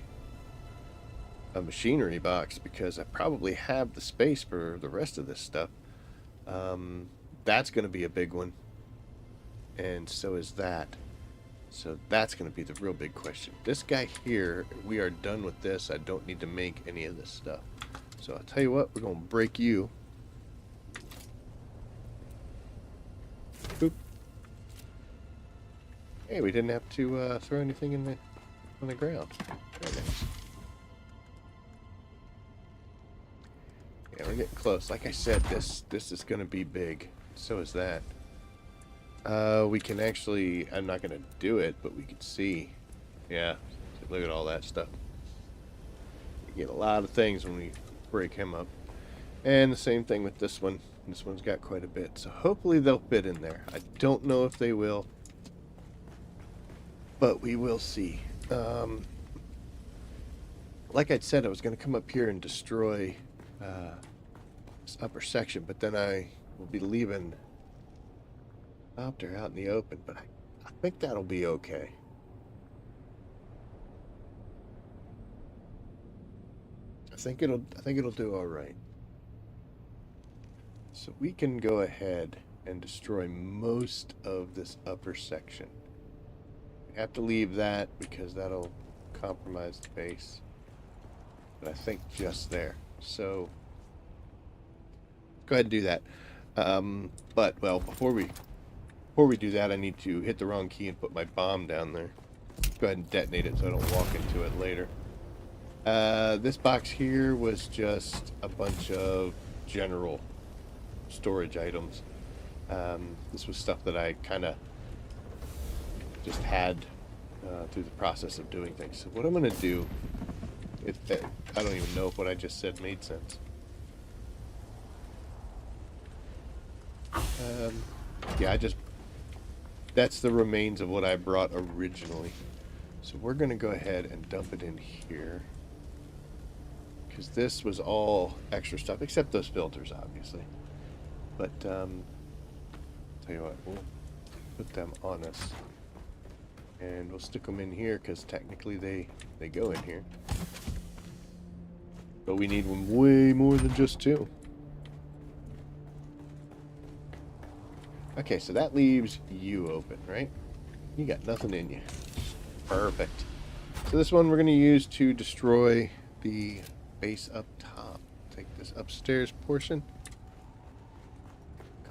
a machinery box because I probably have the space for the rest of this stuff. That's going to be a big one. And so is that. So that's going to be the real big question. This guy here, we are done with this. I don't need to make any of this stuff. So I'll tell you what, we're going to break you. Boop. Hey, we didn't have to throw anything on the ground. Very nice. Yeah, we're getting close. Like I said, this is going to be big. So is that. We can actually, I'm not going to do it, but we can see. Yeah, look at all that stuff. We get a lot of things when we break him up. And the same thing with this one. This one's got quite a bit. So hopefully they'll fit in there. I don't know if they will, but we will see. Like I said, I was going to come up here and destroy this upper section, but then I will be leaving out in the open, but I think that'll be okay. I think it'll do all right. So we can go ahead and destroy most of this upper section. We have to leave that because that'll compromise the base. But I think just there. So go ahead and do that. But well, before we do that, I need to hit the wrong key and put my bomb down there. Go ahead and detonate it so I don't walk into it later. This box here was just a bunch of general storage items. This was stuff that I kind of just had through the process of doing things. So what I'm going to do, I don't even know if what I just said made sense. Yeah, that's the remains of what I brought originally. So we're going to go ahead and dump it in here. Because this was all extra stuff, except those filters, obviously. But, tell you what, we'll put them on us. And we'll stick them in here, because technically they go in here. But we need them way more than just two. Okay, so that leaves you open, right? You got nothing in you. Perfect. So this one we're going to use to destroy the base up top. Take this upstairs portion.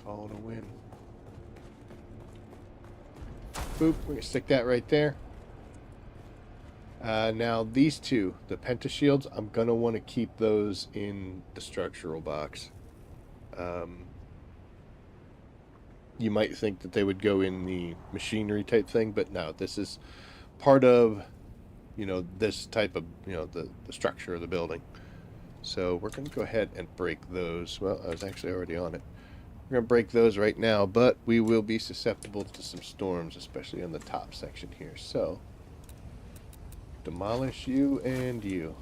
Call it a win. Boop. We're going to stick that right there. Now these two, the pentashields, I'm going to want to keep those in the structural box. You might think that they would go in the machinery type thing, but no, this is part of, this type of, the structure of the building. So we're going to go ahead and break those. Well, I was actually already on it. We're going to break those right now, but we will be susceptible to some storms, especially on the top section here. So, demolish you and you.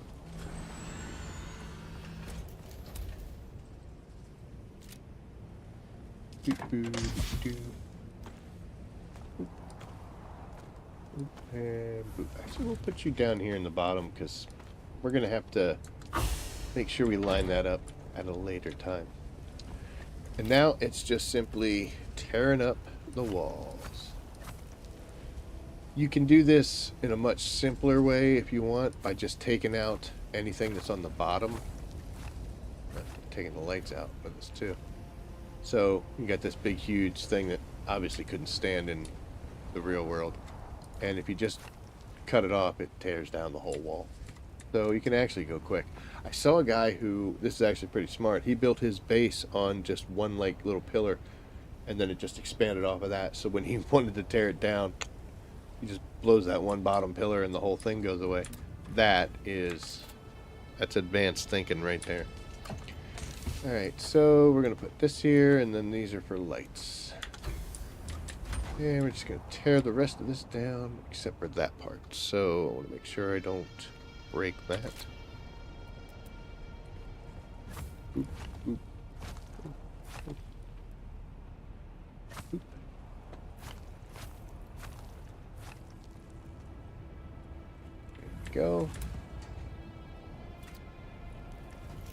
And boop. Actually, we'll put you down here in the bottom because we're going to have to make sure we line that up at a later time. And now it's just simply tearing up the walls. You can do this in a much simpler way if you want by just taking out anything that's on the bottom. Taking the lights out with this too. So you got this big huge thing that obviously couldn't stand in the real world. And if you just cut it off, it tears down the whole wall. So you can actually go quick. I saw a guy who, this is actually pretty smart, he built his base on just one like little pillar, and then it just expanded off of that. So when he wanted to tear it down, he just blows that one bottom pillar and the whole thing goes away. That's advanced thinking right there. Alright, so we're going to put this here, and then these are for lights. And we're just going to tear the rest of this down, except for that part. So I want to make sure I don't break that. Boop, boop, boop, boop. There we go.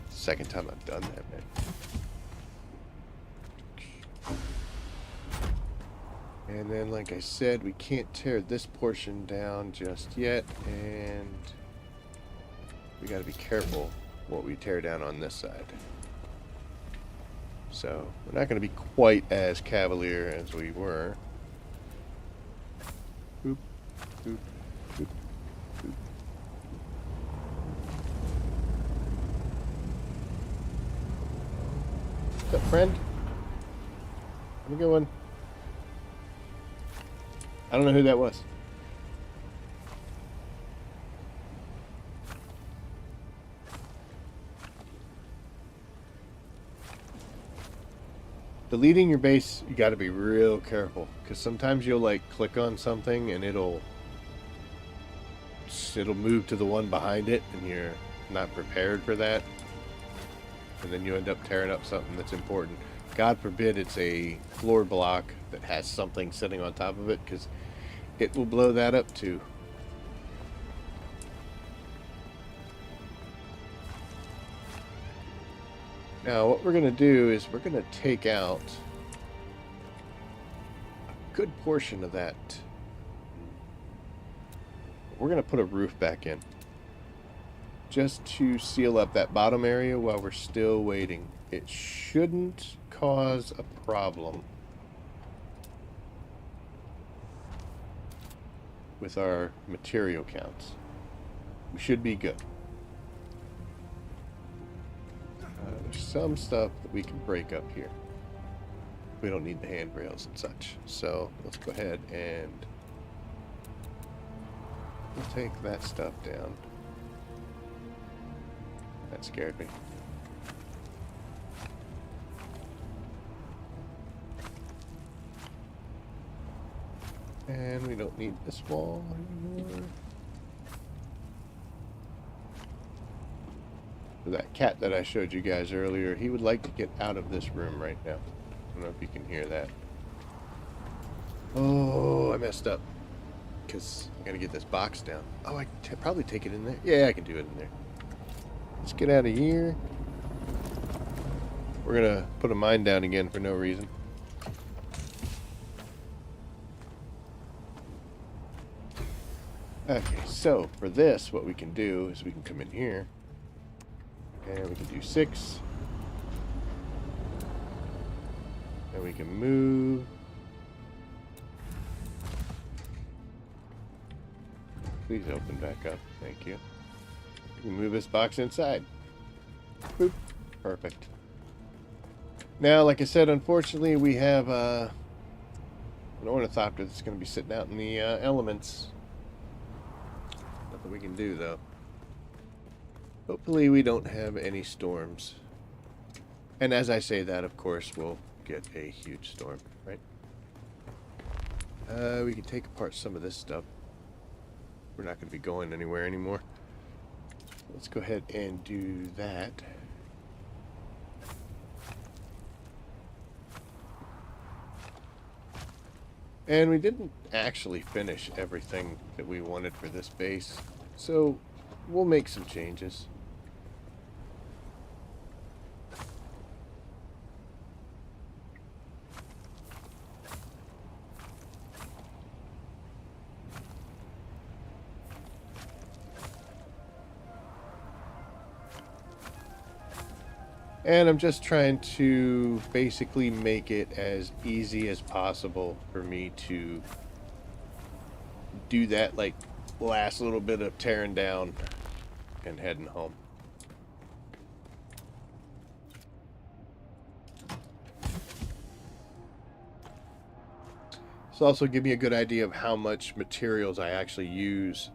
Second time I've done that, man. And then, like I said, we can't tear this portion down just yet, and we got to be careful what we tear down on this side. So we're not going to be quite as cavalier as we were. Boop, boop, boop, boop. What's up, friend? Have a good one. I don't know who that was. Deleting your base, you got to be real careful, because sometimes you'll like click on something and it'll move to the one behind it, and you're not prepared for that, and then you end up tearing up something that's important. God forbid it's a floor block that has something sitting on top of it, because it will blow that up too. Now what we're going to do is we're going to take out a good portion of that. We're going to put a roof back in, just to seal up that bottom area while we're still waiting. It shouldn't cause a problem with our material counts. We should be good. There's some stuff that we can break up here. We don't need the handrails and such. So let's go ahead and we'll take that stuff down. That scared me. And we don't need this wall anymore. So that cat that I showed you guys earlier, he would like to get out of this room right now. I don't know if you can hear that. Oh, I messed up. Because I gotta get this box down. Oh, I can probably take it in there. Yeah, I can do it in there. Let's get out of here. We're gonna put a mine down again for no reason. Okay, so for this, what we can do is we can come in here, and we can do 6, and we can move. Please open back up, thank you. We can move this box inside. Boop, perfect. Now, like I said, unfortunately, we have an ornithopter that's going to be sitting out in the elements. Nothing we can do, though. Hopefully we don't have any storms. And as I say that, of course, we'll get a huge storm, right? We can take apart some of this stuff. We're not going to be going anywhere anymore. Let's go ahead and do that. And we didn't actually finish everything that we wanted for this base, so we'll make some changes. And I'm just trying to basically make it as easy as possible for me to do that, like, last little bit of tearing down and heading home. This will also give me a good idea of how much materials I actually use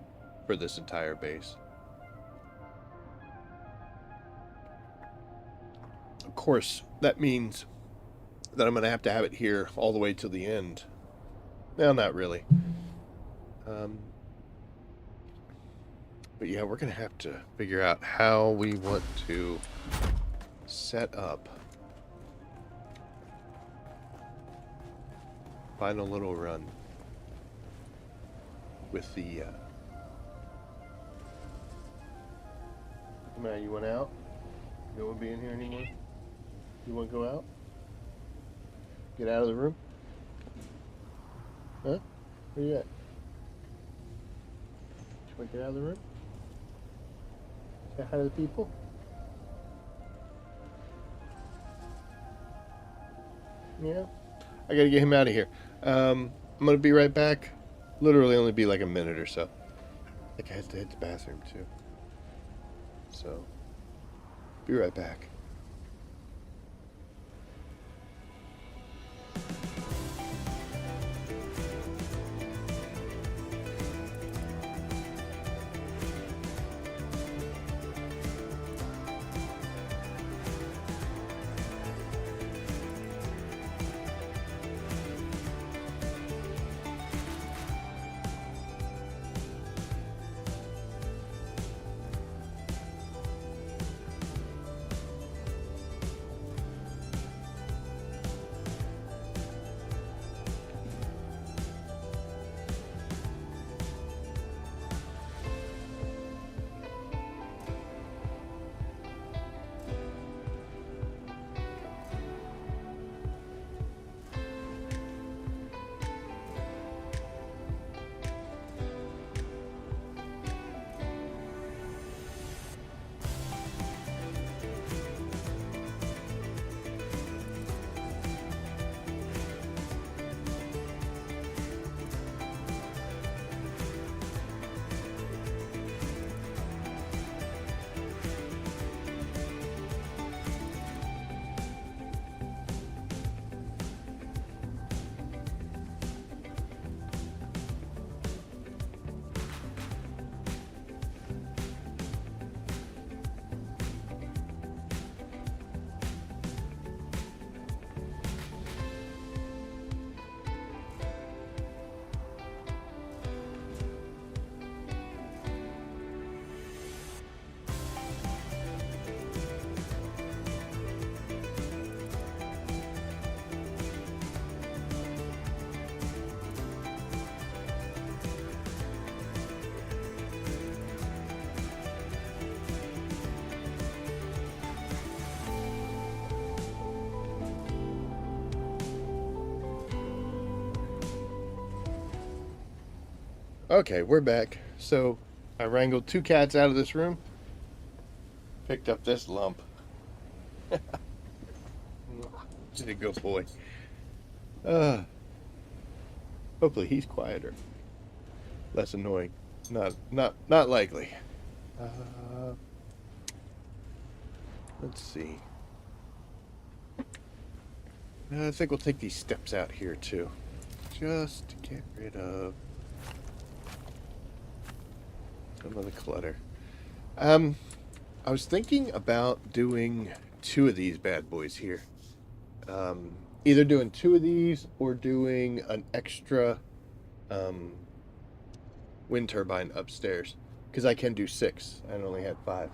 for this entire base. Of course, that means that I'm going to have it here all the way to the end. Well, not really. But yeah, we're going to have to figure out how we want to set up final little run with the man, you want out? You don't want to be in here anymore? You want to go out? Get out of the room? Huh? Where you at? You want to get out of the room? Say hi to the people? Yeah? I gotta get him out of here. I'm gonna be right back. Literally only be like a minute or so. I think I have to hit the bathroom too. So, be right back. Okay, we're back. So, I wrangled 2 cats out of this room. Picked up this lump. He's a good boy. Hopefully he's quieter. Less annoying. Not likely. Let's see. I think we'll take these steps out here too. Just to get rid of some of the clutter. I was thinking about doing 2 of these bad boys here. Either doing 2 of these or doing an extra wind turbine upstairs. Because I can do 6. I only had 5.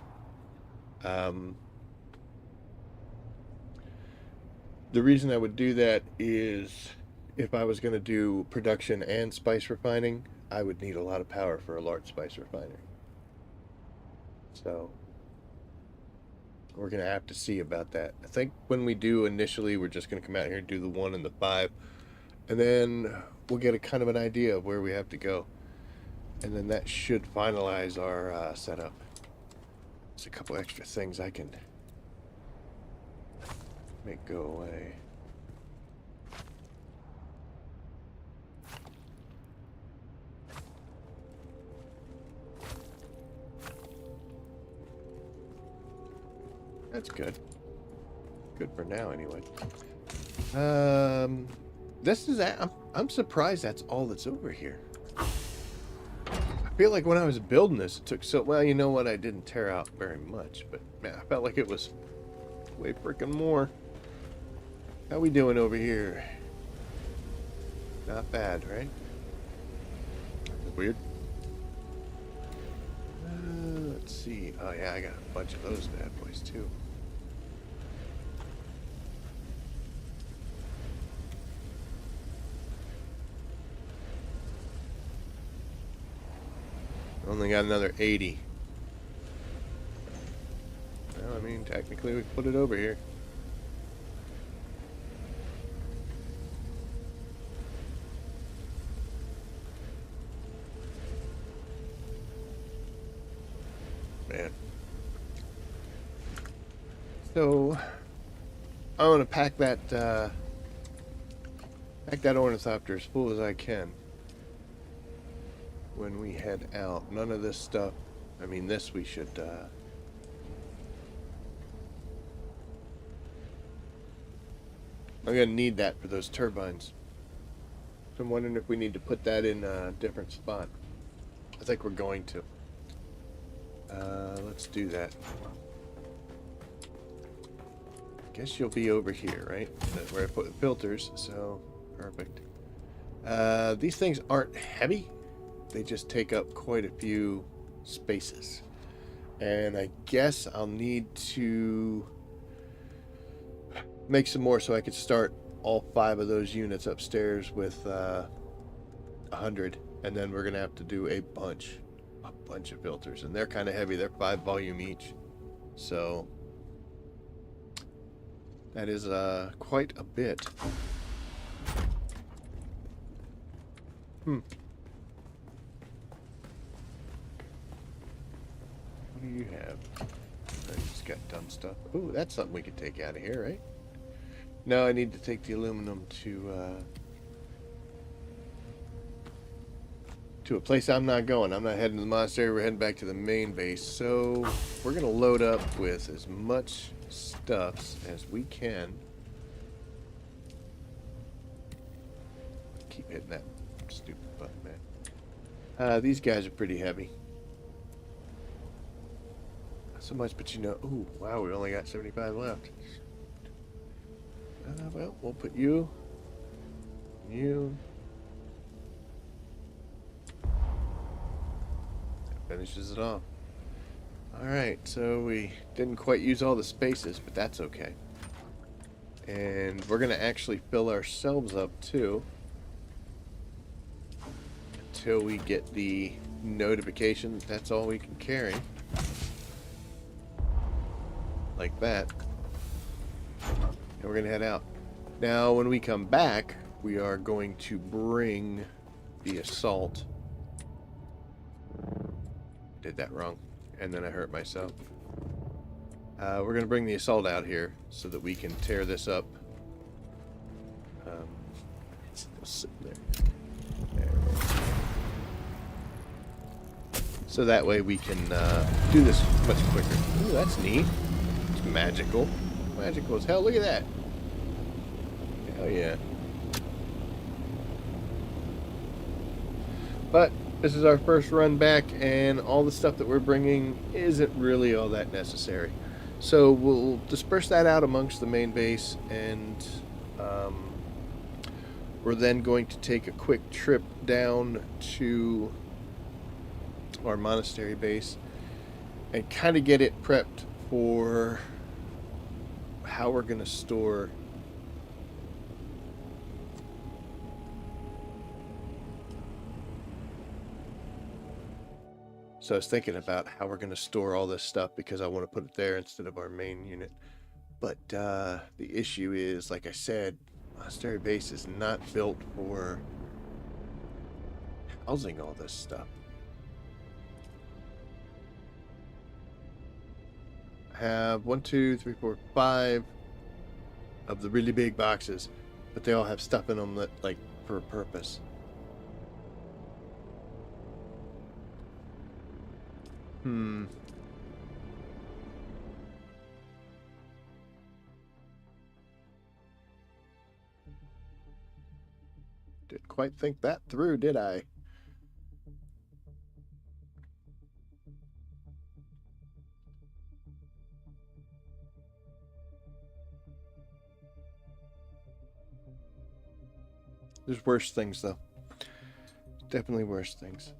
The reason I would do that is if I was going to do production and spice refining, I would need a lot of power for a large spice refinery. So we're going to have to see about that. I think when we do initially, we're just going to come out here and do the 1 and the 5. And then we'll get a kind of an idea of where we have to go. And then that should finalize our setup. There's a couple extra things I can Make go away. That's good. Good for now, anyway. This is... I'm surprised that's all that's over here. I feel like when I was building this, it took so... Well, you know what? I didn't tear out very much, but man, I felt like it was way freaking more. How we doing over here? Not bad, right? Weird. Let's see. Oh yeah, I got a bunch of those bad boys too. Only got another 80. Well, I mean, technically we put it over here. Man. So, I want to pack that ornithopter as full as I can when we head out. None of this stuff, I mean, this we should I'm gonna need that for those turbines. So I'm wondering if we need to put that in a different spot. I think we're going to. Let's do that. Guess you'll be over here, right? That's where I put the filters, so perfect. These things aren't heavy. They just take up quite a few spaces. And I guess I'll need to make some more so I could start all 5 of those units upstairs with 100. And then we're going to have to do a bunch of filters. And they're kind of heavy. They're 5 volume each. So that is quite a bit. What do you have? I just got dumb stuff. Ooh, that's something we could take out of here, right? No, I need to take the aluminum to a place I'm not going. I'm not heading to the monastery. We're heading back to the main base. So we're going to load up with as much stuffs as we can. Keep hitting that stupid button, man. These guys are pretty heavy. Not so much, but you know... Ooh, wow, we only got 75 left. Well, we'll put you... Finishes it off. Alright, so we didn't quite use all the spaces, but that's okay. And we're going to actually fill ourselves up too. Until we get the notification that that's all we can carry. Like that. And we're going to head out. Now, when we come back, we are going to bring the assault. Did that wrong, and then I hurt myself. We're going to bring the assault out here so that we can tear this up. It's still sitting there. So that way we can do this much quicker. Ooh, that's neat. It's magical. Magical as hell. Look at that. Hell yeah. But this is our first run back, and all the stuff that we're bringing isn't really all that necessary. So we'll disperse that out amongst the main base, and we're then going to take a quick trip down to our monastery base and kind of get it prepped for how we're going to store So I was thinking about how we're going to store all this stuff because I want to put it there instead of our main unit. But the issue is, like I said, monastery base is not built for housing all this stuff. I have 1, 2, 3, 4, 5 of the really big boxes, but they all have stuff in them that, like, for a purpose. Didn't quite think that through, did I? There's worse things, though. Definitely worse things.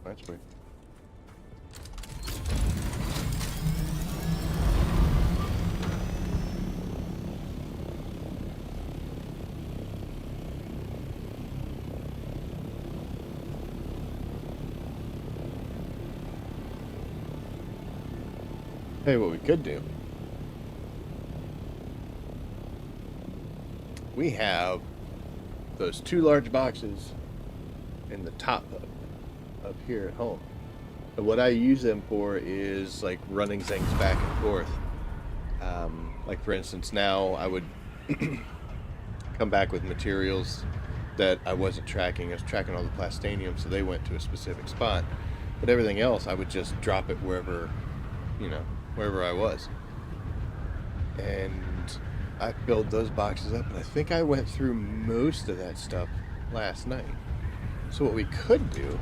That's weird. Hey, what we could do. We have those 2 large boxes in the top of here at home. And what I use them for is like running things back and forth. Like for instance, now I would come back with materials that I wasn't tracking. I was tracking all the plastanium, so they went to a specific spot. But everything else, I would just drop it wherever, wherever I was. And I filled those boxes up, and I think I went through most of that stuff last night. So what we could do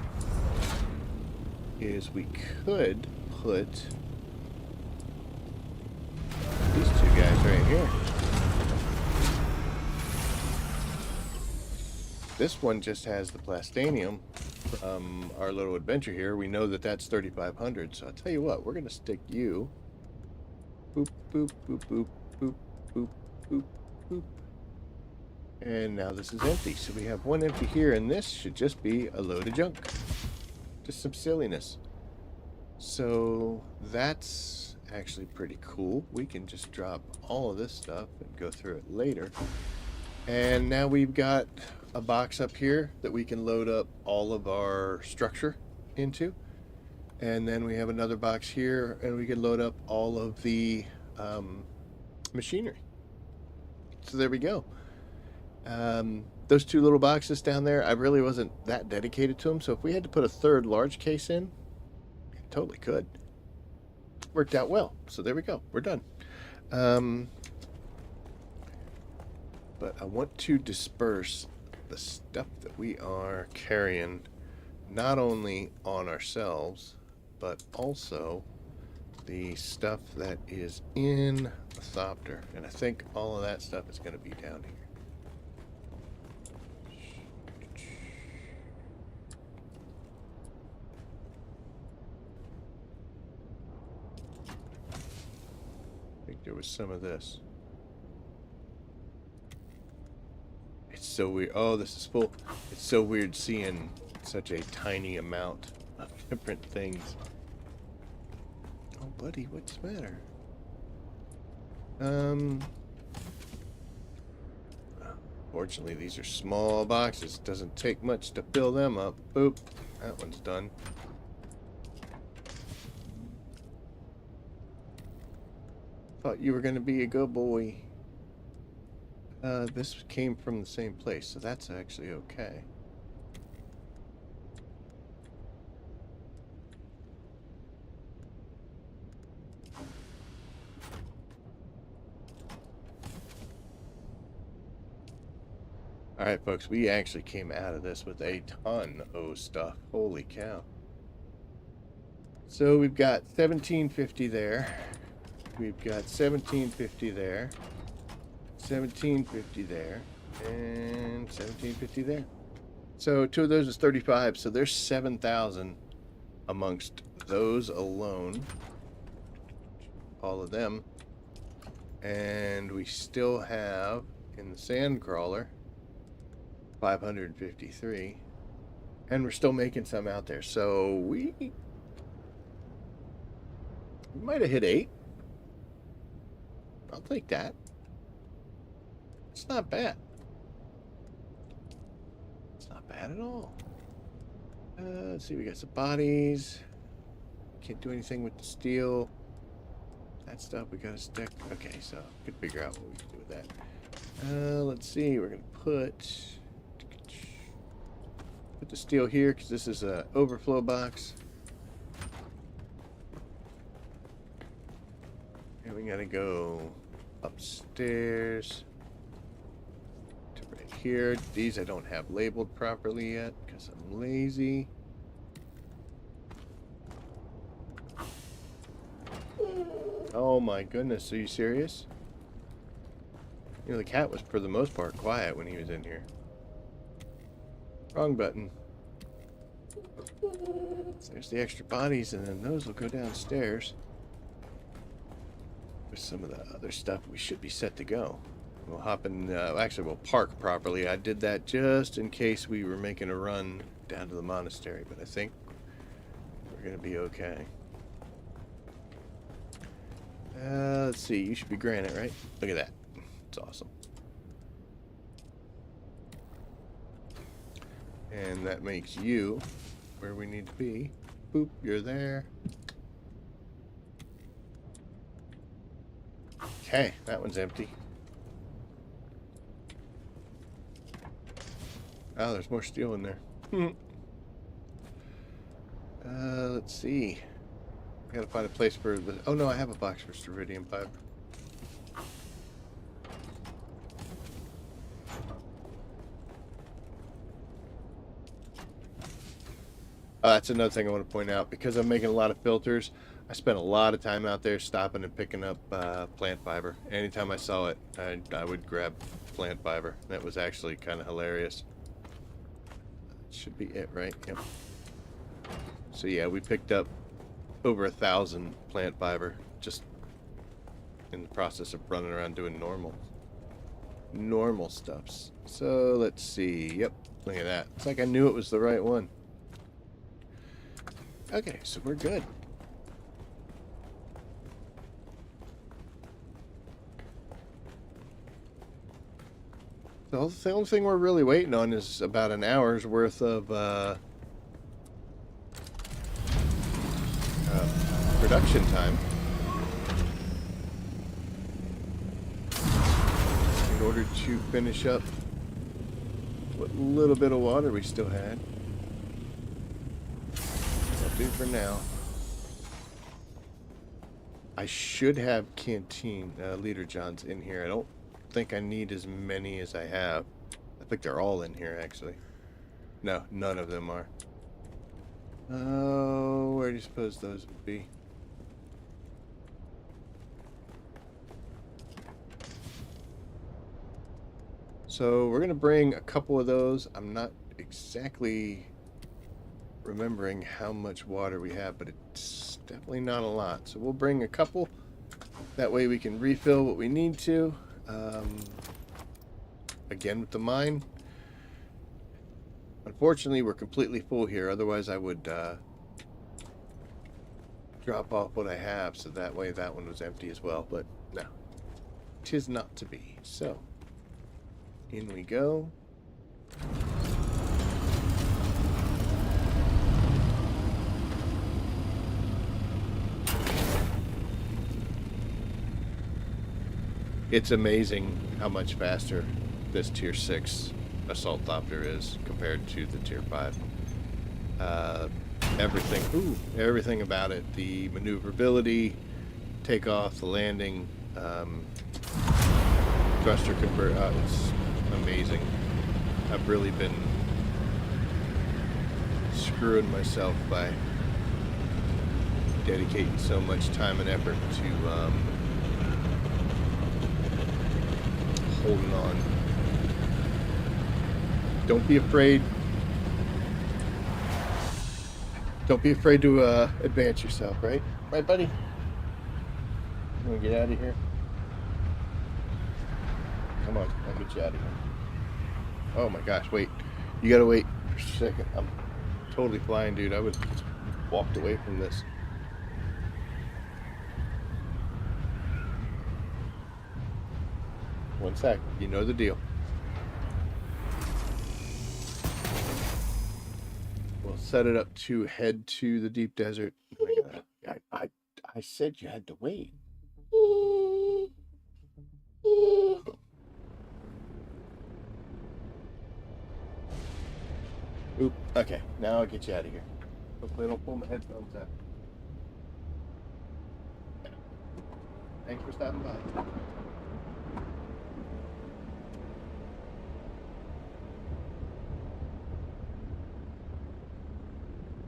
is we could put these 2 guys right here. This one just has the plastanium from our little adventure here. We know that that's 3,500, so I'll tell you what, we're going to stick you. Boop, boop, boop, boop, boop, boop, boop, boop. And now this is empty, so we have 1 empty here, and this should just be a load of junk. Just some silliness. So that's actually pretty cool. We can just drop all of this stuff and go through it later. And now we've got a box up here that we can load up all of our structure into. And then we have another box here, and we can load up all of the machinery. So there we go. Those 2 little boxes down there, I really wasn't that dedicated to them. So if we had to put a 3rd large case in, totally could. Worked out well. So there we go. We're done. But I want to disperse the stuff that we are carrying, not only on ourselves, but also the stuff that is in the Thopter. And I think all of that stuff is going to be down here. I think there was some of this. It's so weird. Oh, this is full. It's so weird seeing such a tiny amount of different things. Oh, buddy, what's the matter? Fortunately, these are small boxes. Doesn't take much to fill them up. Boop. That one's done. Thought you were going to be a good boy. This came from the same place, so that's actually okay. Alright, folks, we actually came out of this with a ton of stuff. Holy cow. So we've got 1750 there. We've got 1750 there. 1750 there. And 1750 there. So 2 of those is 35. So there's 7,000 amongst those alone. All of them. And we still have in the sand crawler 553, and we're still making some out there, so we might have hit 8. I'll take that. It's not bad. It's not bad. bad at all. Let's see, we got some bodies. Can't do anything with the steel. That stuff we got to stick. Okay, so we can figure out what we can do with that. Let's see, we're going to put the steel here because this is a overflow box. And we got to go upstairs to right here. These I don't have labeled properly yet because I'm lazy. Oh my goodness, are you serious? You know, the cat was for the most part quiet when he was in here. Wrong button. There's the extra bodies, and then those will go downstairs. With some of the other stuff, we should be set to go. We'll hop in, actually we'll park properly. I did that just in case we were making a run down to the monastery, but I think we're going to be okay. Let's see, you should be granite, right? Look at that. It's awesome. And that makes you where we need to be. Boop, you're there. Okay, that one's empty. Oh, there's more steel in there. Let's see. I gotta find a place for the... Oh no, I have a box for Iridium fiber. That's another thing I want to point out. Because I'm making a lot of filters, I spent a lot of time out there stopping and picking up plant fiber. Anytime I saw it, I would grab plant fiber. That was actually kind of hilarious. Should be it, right? Yep. So yeah, we picked up over 1,000 plant fiber just in the process of running around doing normal stuffs. So let's see. Yep, look at that. It's like I knew it was the right one. Okay, so we're good. The only thing we're really waiting on is about an hour's worth of production time in order to finish up what little bit of water we still had. That'll do for now. I should have canteen leader johns in here. I don't think I need as many as I have. I think they're all in here actually. No, none of them are. Oh, where do you suppose those would be? So we're gonna bring a couple of those. I'm not exactly remembering how much water we have, but it's definitely not a lot. So we'll bring a couple. That way we can refill what we need to. Again with the mine. Unfortunately, we're completely full here. Otherwise, I would drop off what I have, so that way that one was empty as well. But no, 'tis not to be. So in we go. It's amazing how much faster this tier 6 assault thopter is compared to the tier 5. Everything about it, the maneuverability, takeoff, the landing, thruster convert, it's amazing. I've really been screwing myself by dedicating so much time and effort to holding on. Don't be afraid. Don't be afraid to advance yourself, right? Right, buddy? You want to get out of here? Come on, I'll get you out of here. Oh my gosh, wait. You gotta wait for a second. I'm totally flying, dude. I would just walked away from this. One sec. You know the deal. set it up to head to the deep desert. I said you had to wait. Oop. Okay, now I'll get you out of here. Hopefully I don't pull my headphones out. Thanks for stopping by.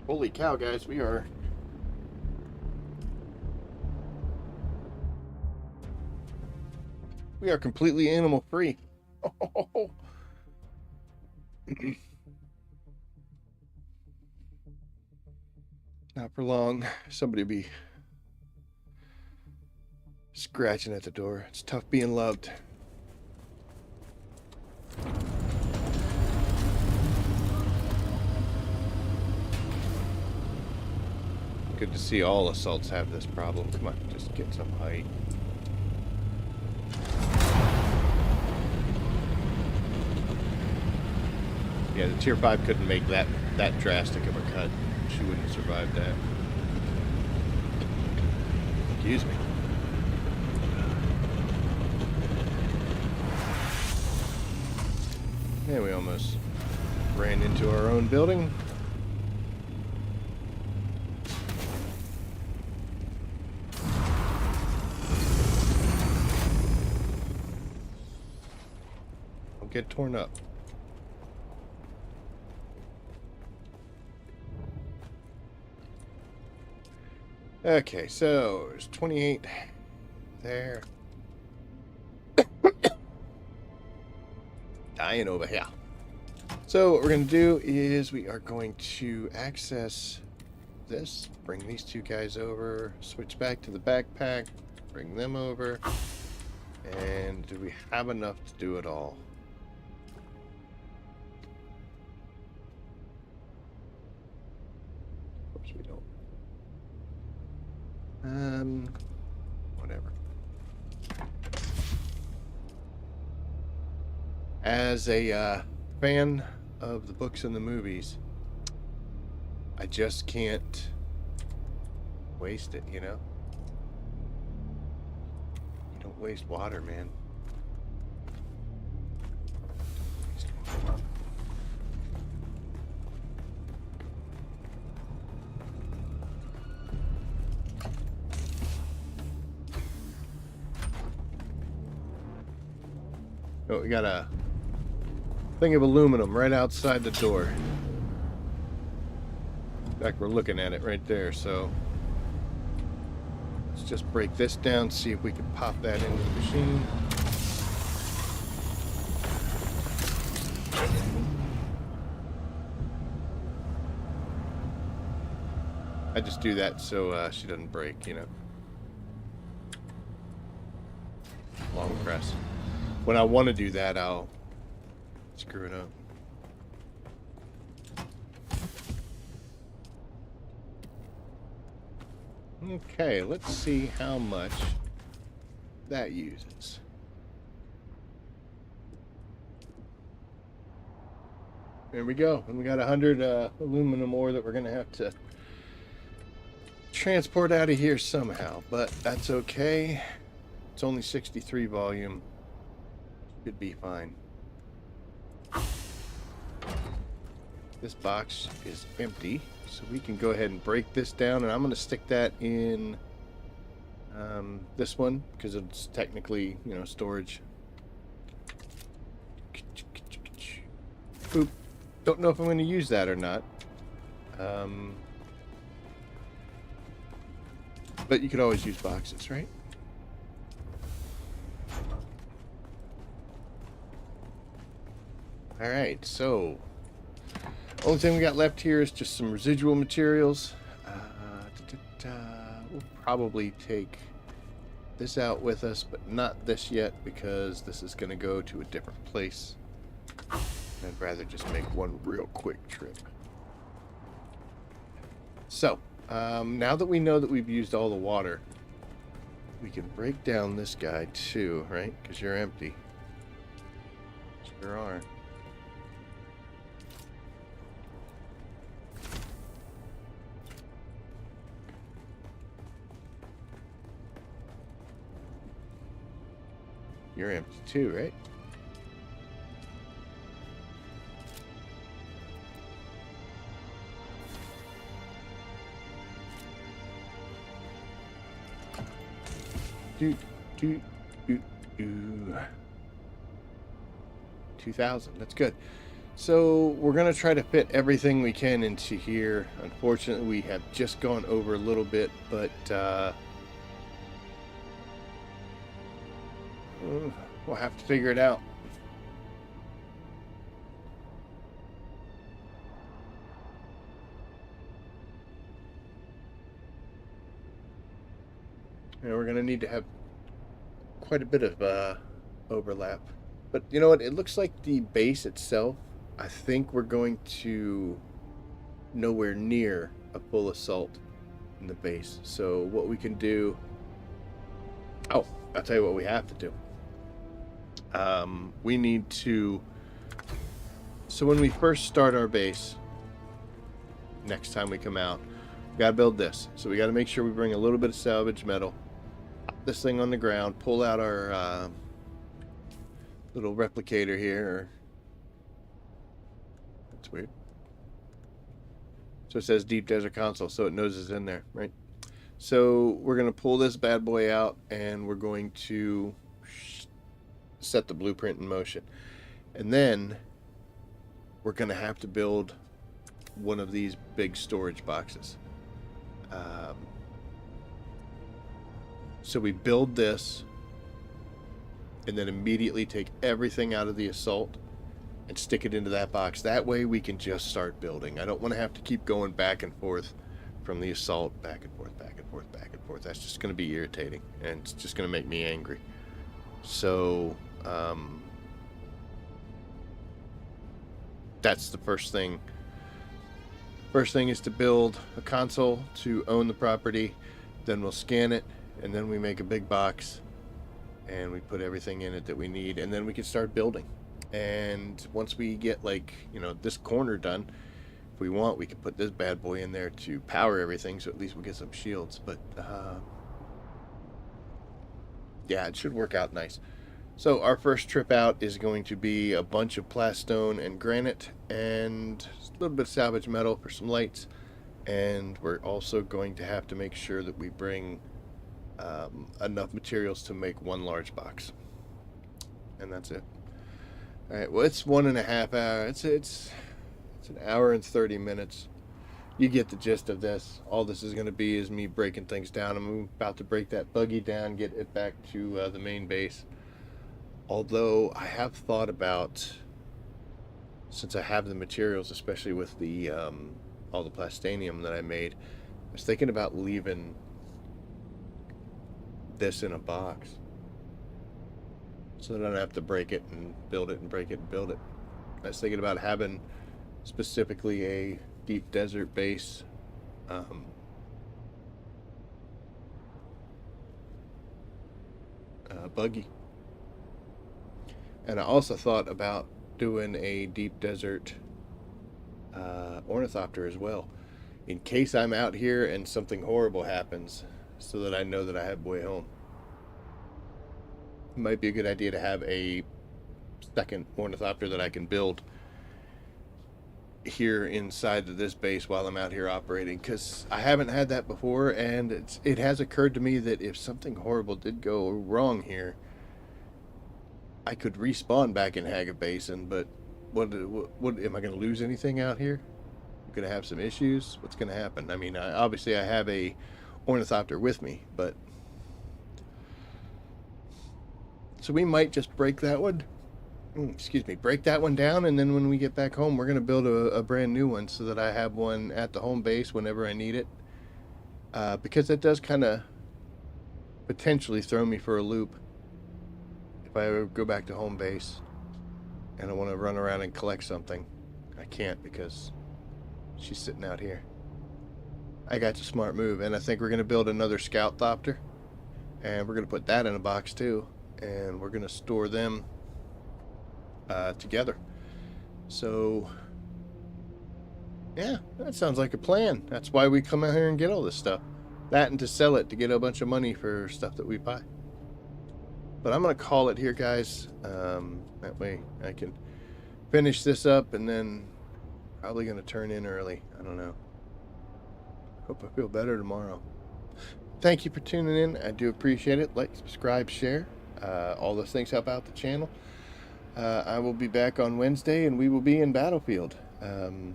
Holy cow, guys, we are completely animal free. Not for long. Somebody be scratching at the door. It's tough being loved. Good to see all assaults have this problem. Come on, just get some height. Yeah, the tier 5 couldn't make that drastic of a cut. She wouldn't have survived that. Excuse me. Yeah, we almost ran into our own building. Don't get torn up. Okay, so there's 28 there. Dying over here. So what we're going to do is we are going to access this, bring these two guys over, switch back to the backpack, bring them over, and do we have enough to do it all? Of course we don't. Whatever. As a fan of the books and the movies, I just can't waste it, you know? You don't waste water, man. Don't waste water. Oh, we got a thing of aluminum right outside the door. In fact, we're looking at it right there, so let's just break this down, see if we can pop that into the machine. I just do that so she doesn't break, you know. Long press. When I want to do that, I'll screw it up. Okay, let's see how much that uses. There we go. And we got 100 aluminum ore that we're going to have to transport out of here somehow, but that's okay. It's only 63 volume. Should be fine. This box is empty, so we can go ahead and break this down, and I'm going to stick that in this one because it's technically, you know, storage. Boop. Don't know if I'm going to use that or not. But you could always use boxes, right? Alright, so only thing we got left here is just some residual materials. We'll probably take this out with us, but not this yet because this is going to go to a different place. I'd rather just make one real quick trip. So, now that we know that we've used all the water, we can break down this guy too, right? Because you're empty. Sure are. you're empty too, right? Do, do, do, do. 2,000. That's good. So we're going to try to fit everything we can into here. Unfortunately, we have just gone over a little bit, but we'll have to figure it out. And we're going to need to have quite a bit of overlap. But you know what? It looks like the base itself, I think we're going to nowhere near a full assault in the base. So what we can do... Oh, I'll tell you what we have to do. We need to... So when we first start our base, next time we come out, we gotta build this. So we gotta make sure we bring a little bit of salvage metal, pop this thing on the ground, pull out our little replicator here. That's weird. So it says Deep Desert Console, so it knows it's in there, right? So we're going to pull this bad boy out, and we're going to set the blueprint in motion. And then we're going to have to build one of these big storage boxes. So we build this, and then immediately take everything out of the assault and stick it into that box. That way we can just start building. I don't want to have to keep going back and forth from the assault, back and forth, back and forth, back and forth. That's just going to be irritating, and it's just going to make me angry. So that's the first thing. First thing is to build a console to own the property. Then we'll scan it, and then we make a big box, and we put everything in it that we need, and then we can start building. And once we get, like, you know, this corner done, if we want, we can put this bad boy in there to power everything, so at least we'll get some shields. But yeah, it should work out nice. So our first trip out is going to be a bunch of plastone and granite and a little bit of salvage metal for some lights. And we're also going to have to make sure that we bring enough materials to make one large box. And that's it. All right, well, it's 1.5 hours. It's an hour and 30 minutes. You get the gist of this. All this is going to be is me breaking things down. I'm about to break that buggy down, get it back to the main base. Although I have thought about, since I have the materials, especially with the all the plastanium that I made, I was thinking about leaving this in a box, so that I don't have to break it and build it and break it and build it. I was thinking about having specifically a deep desert base buggy. And I also thought about doing a deep desert ornithopter as well, in case I'm out here and something horrible happens, so that I know that I have a way home. It might be a good idea to have a second ornithopter that I can build here inside of this base while I'm out here operating, because I haven't had that before, and it has occurred to me that if something horrible did go wrong here, I could respawn back in Haga Basin. But what am I going to lose anything out here? I'm going to have some issues. What's going to happen? I mean, obviously I have a ornithopter with me, but so we might just break that one. Break that one down, and then when we get back home, we're going to build a brand new one so that I have one at the home base whenever I need it. Because that does kind of potentially throw me for a loop if I ever go back to home base and I want to run around and collect something. I can't because she's sitting out here. I got the smart move, and I think we're going to build another scout thopter, and we're going to put that in a box too, and we're going to store them together. So yeah, that sounds like a plan. That's why we come out here and get all this stuff. That, and to sell it to get a bunch of money for stuff that we buy. But I'm going to call it here, guys. That way I can finish this up, and then probably going to turn in early. I don't know. Hope I feel better tomorrow. Thank you for tuning in. I do appreciate it. Like, subscribe, share. All those things help out the channel. I will be back on Wednesday, and we will be in Battlefield. Had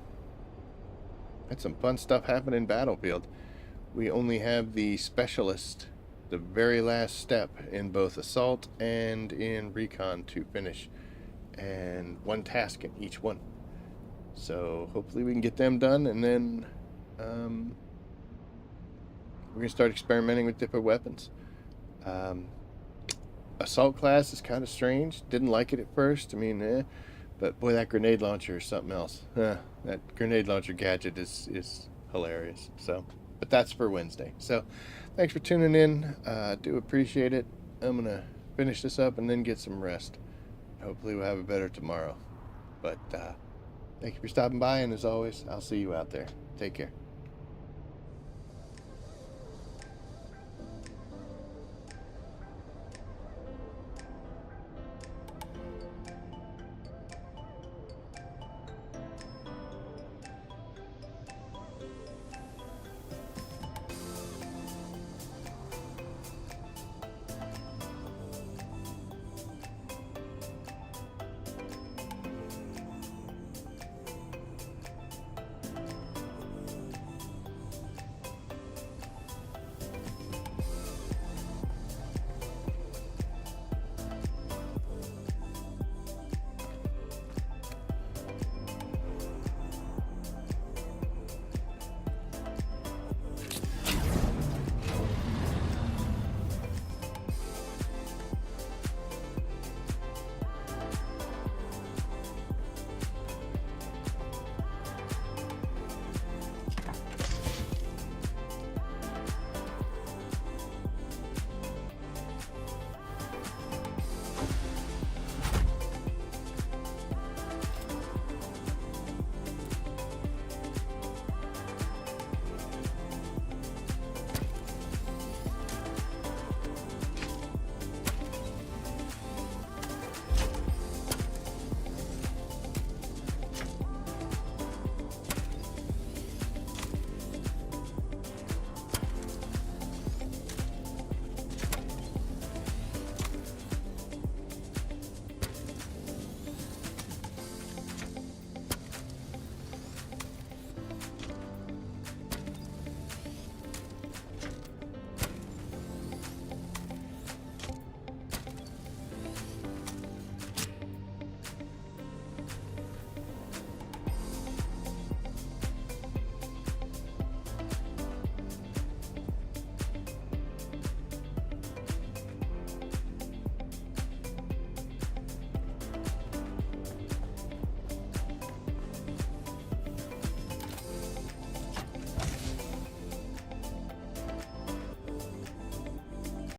some fun stuff happen in Battlefield. We only have the specialist, the very last step in both assault and in recon to finish, and one task in each one. So hopefully we can get them done, and then we're gonna start experimenting with different weapons. Assault class is kind of strange. Didn't like it at first. I mean, but boy, that grenade launcher is something else. That grenade launcher gadget is hilarious. So, but that's for Wednesday. So, thanks for tuning in. Do appreciate it. I'm gonna finish this up and then get some rest. Hopefully, we'll have it better tomorrow. But thank you for stopping by, and as always, I'll see you out there. Take care.